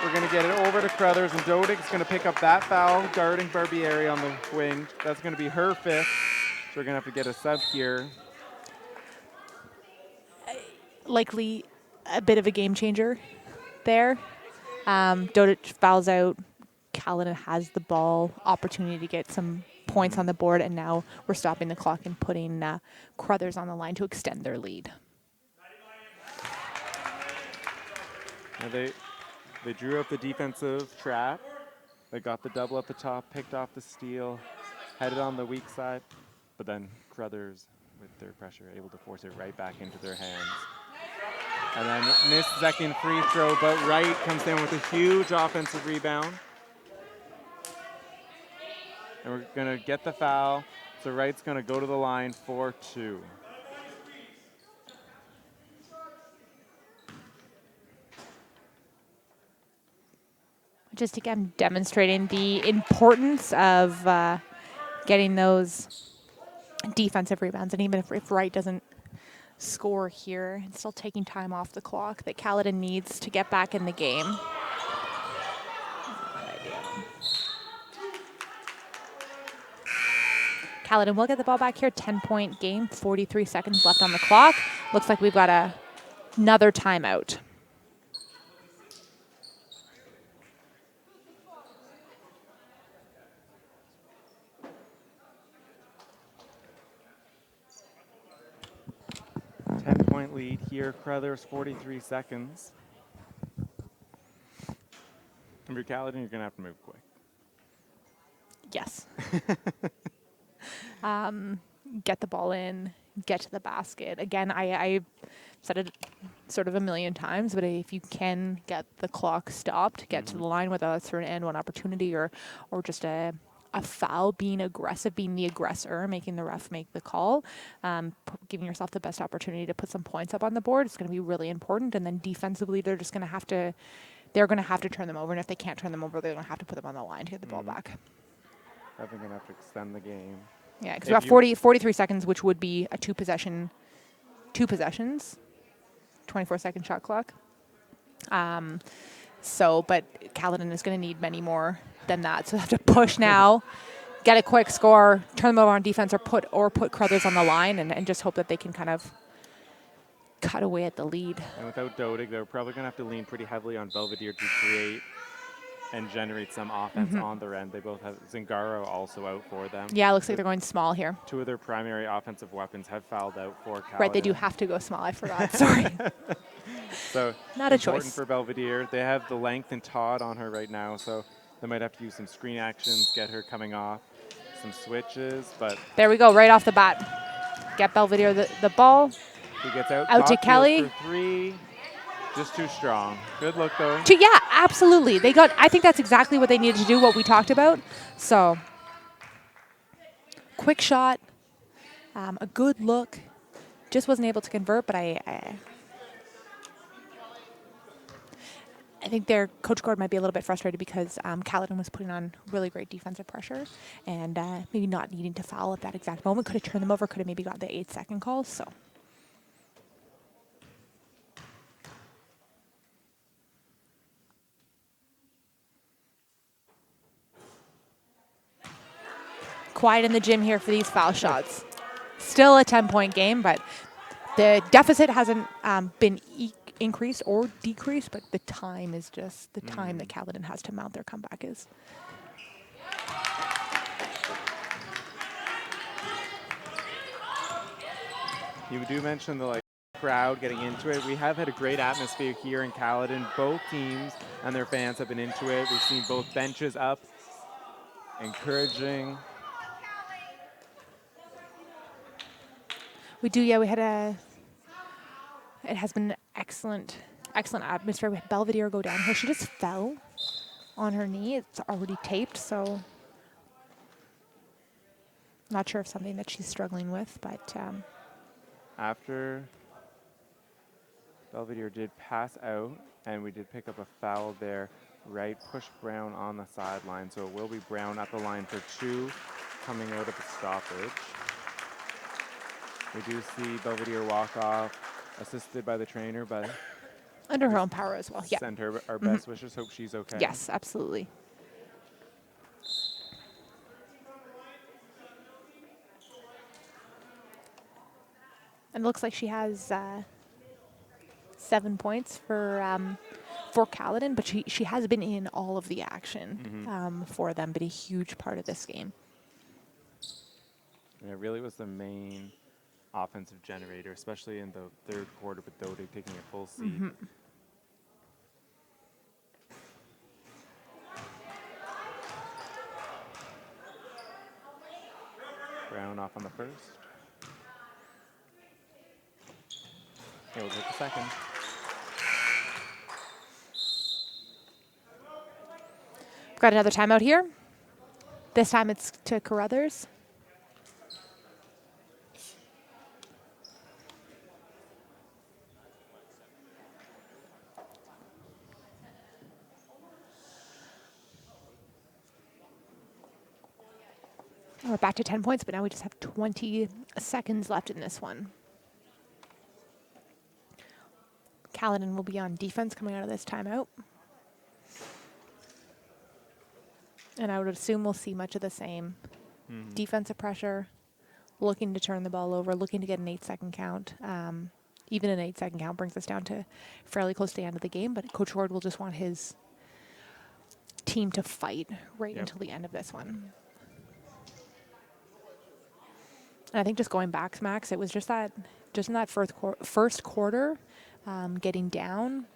We're going to get it over to Crothers, and Dodig's going to pick up that foul, guarding Barbieri on the wing. That's going to be her 5th. So we're going to have to get a sub here. Likely a bit of a game changer there. Dodic fouls out. Caledon has the ball, opportunity to get some points on the board, and now we're stopping the clock and putting Crothers on the line to extend their lead. Now they drew up the defensive trap. They got the double at the top, picked off the steal, headed on the weak side, but then Crothers, with their pressure, able to force it right back into their hands. And then missed second free throw, but Wright comes down with a huge offensive rebound. And we're going to get the foul. So Wright's going to go to the line for 2. Just again demonstrating the importance of getting those defensive rebounds. And even if Wright doesn't score here, it's still taking time off the clock that Caledon needs to get back in the game. Caledon will get the ball back here. 10-point game, 43 seconds left on the clock. Looks like we've got another timeout. Ten-point lead here. Crothers, 43 seconds. And for Caledon, you're going to have to move quick. Yes. Get the ball in, get to the basket. Again, I said it sort of a million times, but if you can get the clock stopped, get to the line, whether that's for an and one opportunity or just a a foul, being aggressive, being the aggressor, making the ref make the call, giving yourself the best opportunity to put some points up on the board. It's going to be really important. And then defensively, they're going to have to turn them over. And if they can't turn them over, they're going to have to put them on the line to get the ball back. Probably going to have to extend the game. Yeah, because we got 43 seconds, which would be a two possessions, 24-second shot clock. But Caledon is going to need many more than that. So they have to push now, get a quick score, turn them over on defense, or put Crothers on the line, and just hope that they can kind of cut away at the lead. And without Dodig, they're probably going to have to lean pretty heavily on Belvedere to create and generate some offense on their end. They both have Zingaro also out for them. Yeah, it looks like they're going small here. Two of their primary offensive weapons have fouled out for Caledon. Right, they do have to go small. I forgot. Sorry. So not a important choice for Belvedere. They have the length and Todd on her right now, so they might have to use some screen actions, get her coming off, some switches. But there we go, right off the bat. Get Belvedere the ball. He gets out to Kelly. For three. Just too strong. Good look, though. Yeah, absolutely. I think that's exactly what they needed to do, what we talked about. So, quick shot, a good look. Just wasn't able to convert, but I think their Coach Gord might be a little bit frustrated because Caledon was putting on really great defensive pressure and maybe not needing to foul at that exact moment. Could have turned them over, could have maybe got the 8-second call, so. Quiet in the gym here for these foul shots. Still a 10-point game, but the deficit hasn't been increased or decreased, but the time is just the time that Caledon has to mount their comeback is. You do mention the crowd getting into it. We have had a great atmosphere here in Caledon. Both teams and their fans have been into it. We've seen both benches up, encouraging. We do, yeah. It has been excellent atmosphere. We had Belvedere go down here. She just fell on her knee. It's already taped, so not sure if something that she's struggling with, but. After Belvedere did pass out, and we did pick up a foul there, right, push Brown on the sideline, so it will be Brown at the line for two coming out of the stoppage. We do see Belvedere walk off, assisted by the trainer, but under her own power as well. Yeah. Send her our best wishes. Hope she's okay. Yes, absolutely. And it looks like she has 7 points for Caledon, but she has been in all of the action for them, but a huge part of this game. And it really was the main offensive generator, especially in the third quarter with Dodig taking a full seat. Brown off on the first. Okay, we'll take the second. We've got another timeout here. This time it's to Crothers. We're back to 10 points, but now we just have 20 seconds left in this one. Caledon will be on defense coming out of this timeout. And I would assume we'll see much of the same. Defensive pressure, looking to turn the ball over, looking to get an 8-second count. Even an 8-second count brings us down to fairly close to the end of the game, but Coach Ward will just want his team to fight right until the end of this one. And I think just going back, Max, it was just in that first quarter, getting down,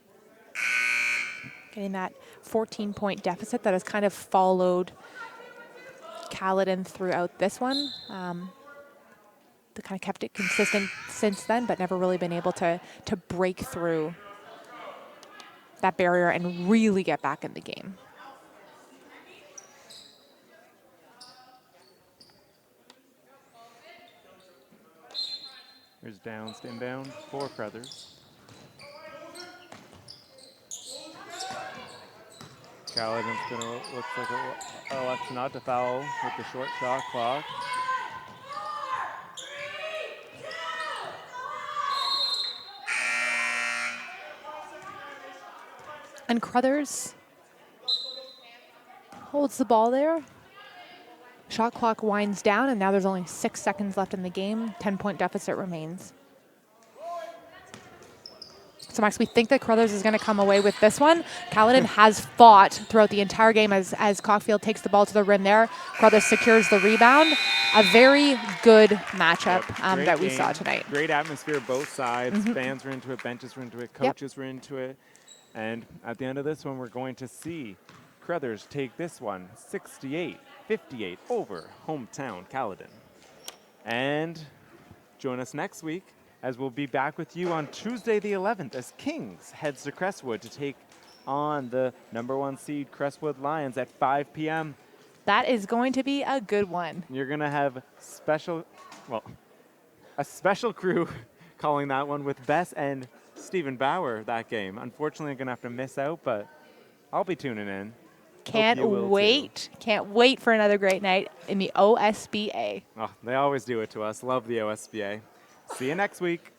getting that 14-point deficit that has kind of followed Caledon throughout this one. They kind of kept it consistent since then, but never really been able to break through that barrier and really get back in the game. Here's downs to inbound for Crothers. Caledon's going to look like a elect not to foul with the short shot clock. And Crothers holds the ball there. Shot clock winds down, and now there's only 6 seconds left in the game. 10-point deficit remains. So, Max, we think that Crothers is going to come away with this one. Caledon has fought throughout the entire game as Cockfield takes the ball to the rim there. Crothers secures the rebound. A very good matchup that we saw tonight. Great atmosphere, both sides. Fans were into it, benches were into it, coaches were into it. And at the end of this one, we're going to see Crothers take this one 68-58 over hometown Caledon. And join us next week, as we'll be back with you on Tuesday the 11th as Kings heads to Crestwood to take on the #1 seed Crestwood Lions at 5 p.m. That is going to be a good one. You're going to have a special crew calling that one with Bess and Stephen Bauer that game. Unfortunately, I'm going to have to miss out, but I'll be tuning in. Can't wait. Can't wait for another great night in the OSBA. Oh, they always do it to us. Love the OSBA. See you next week.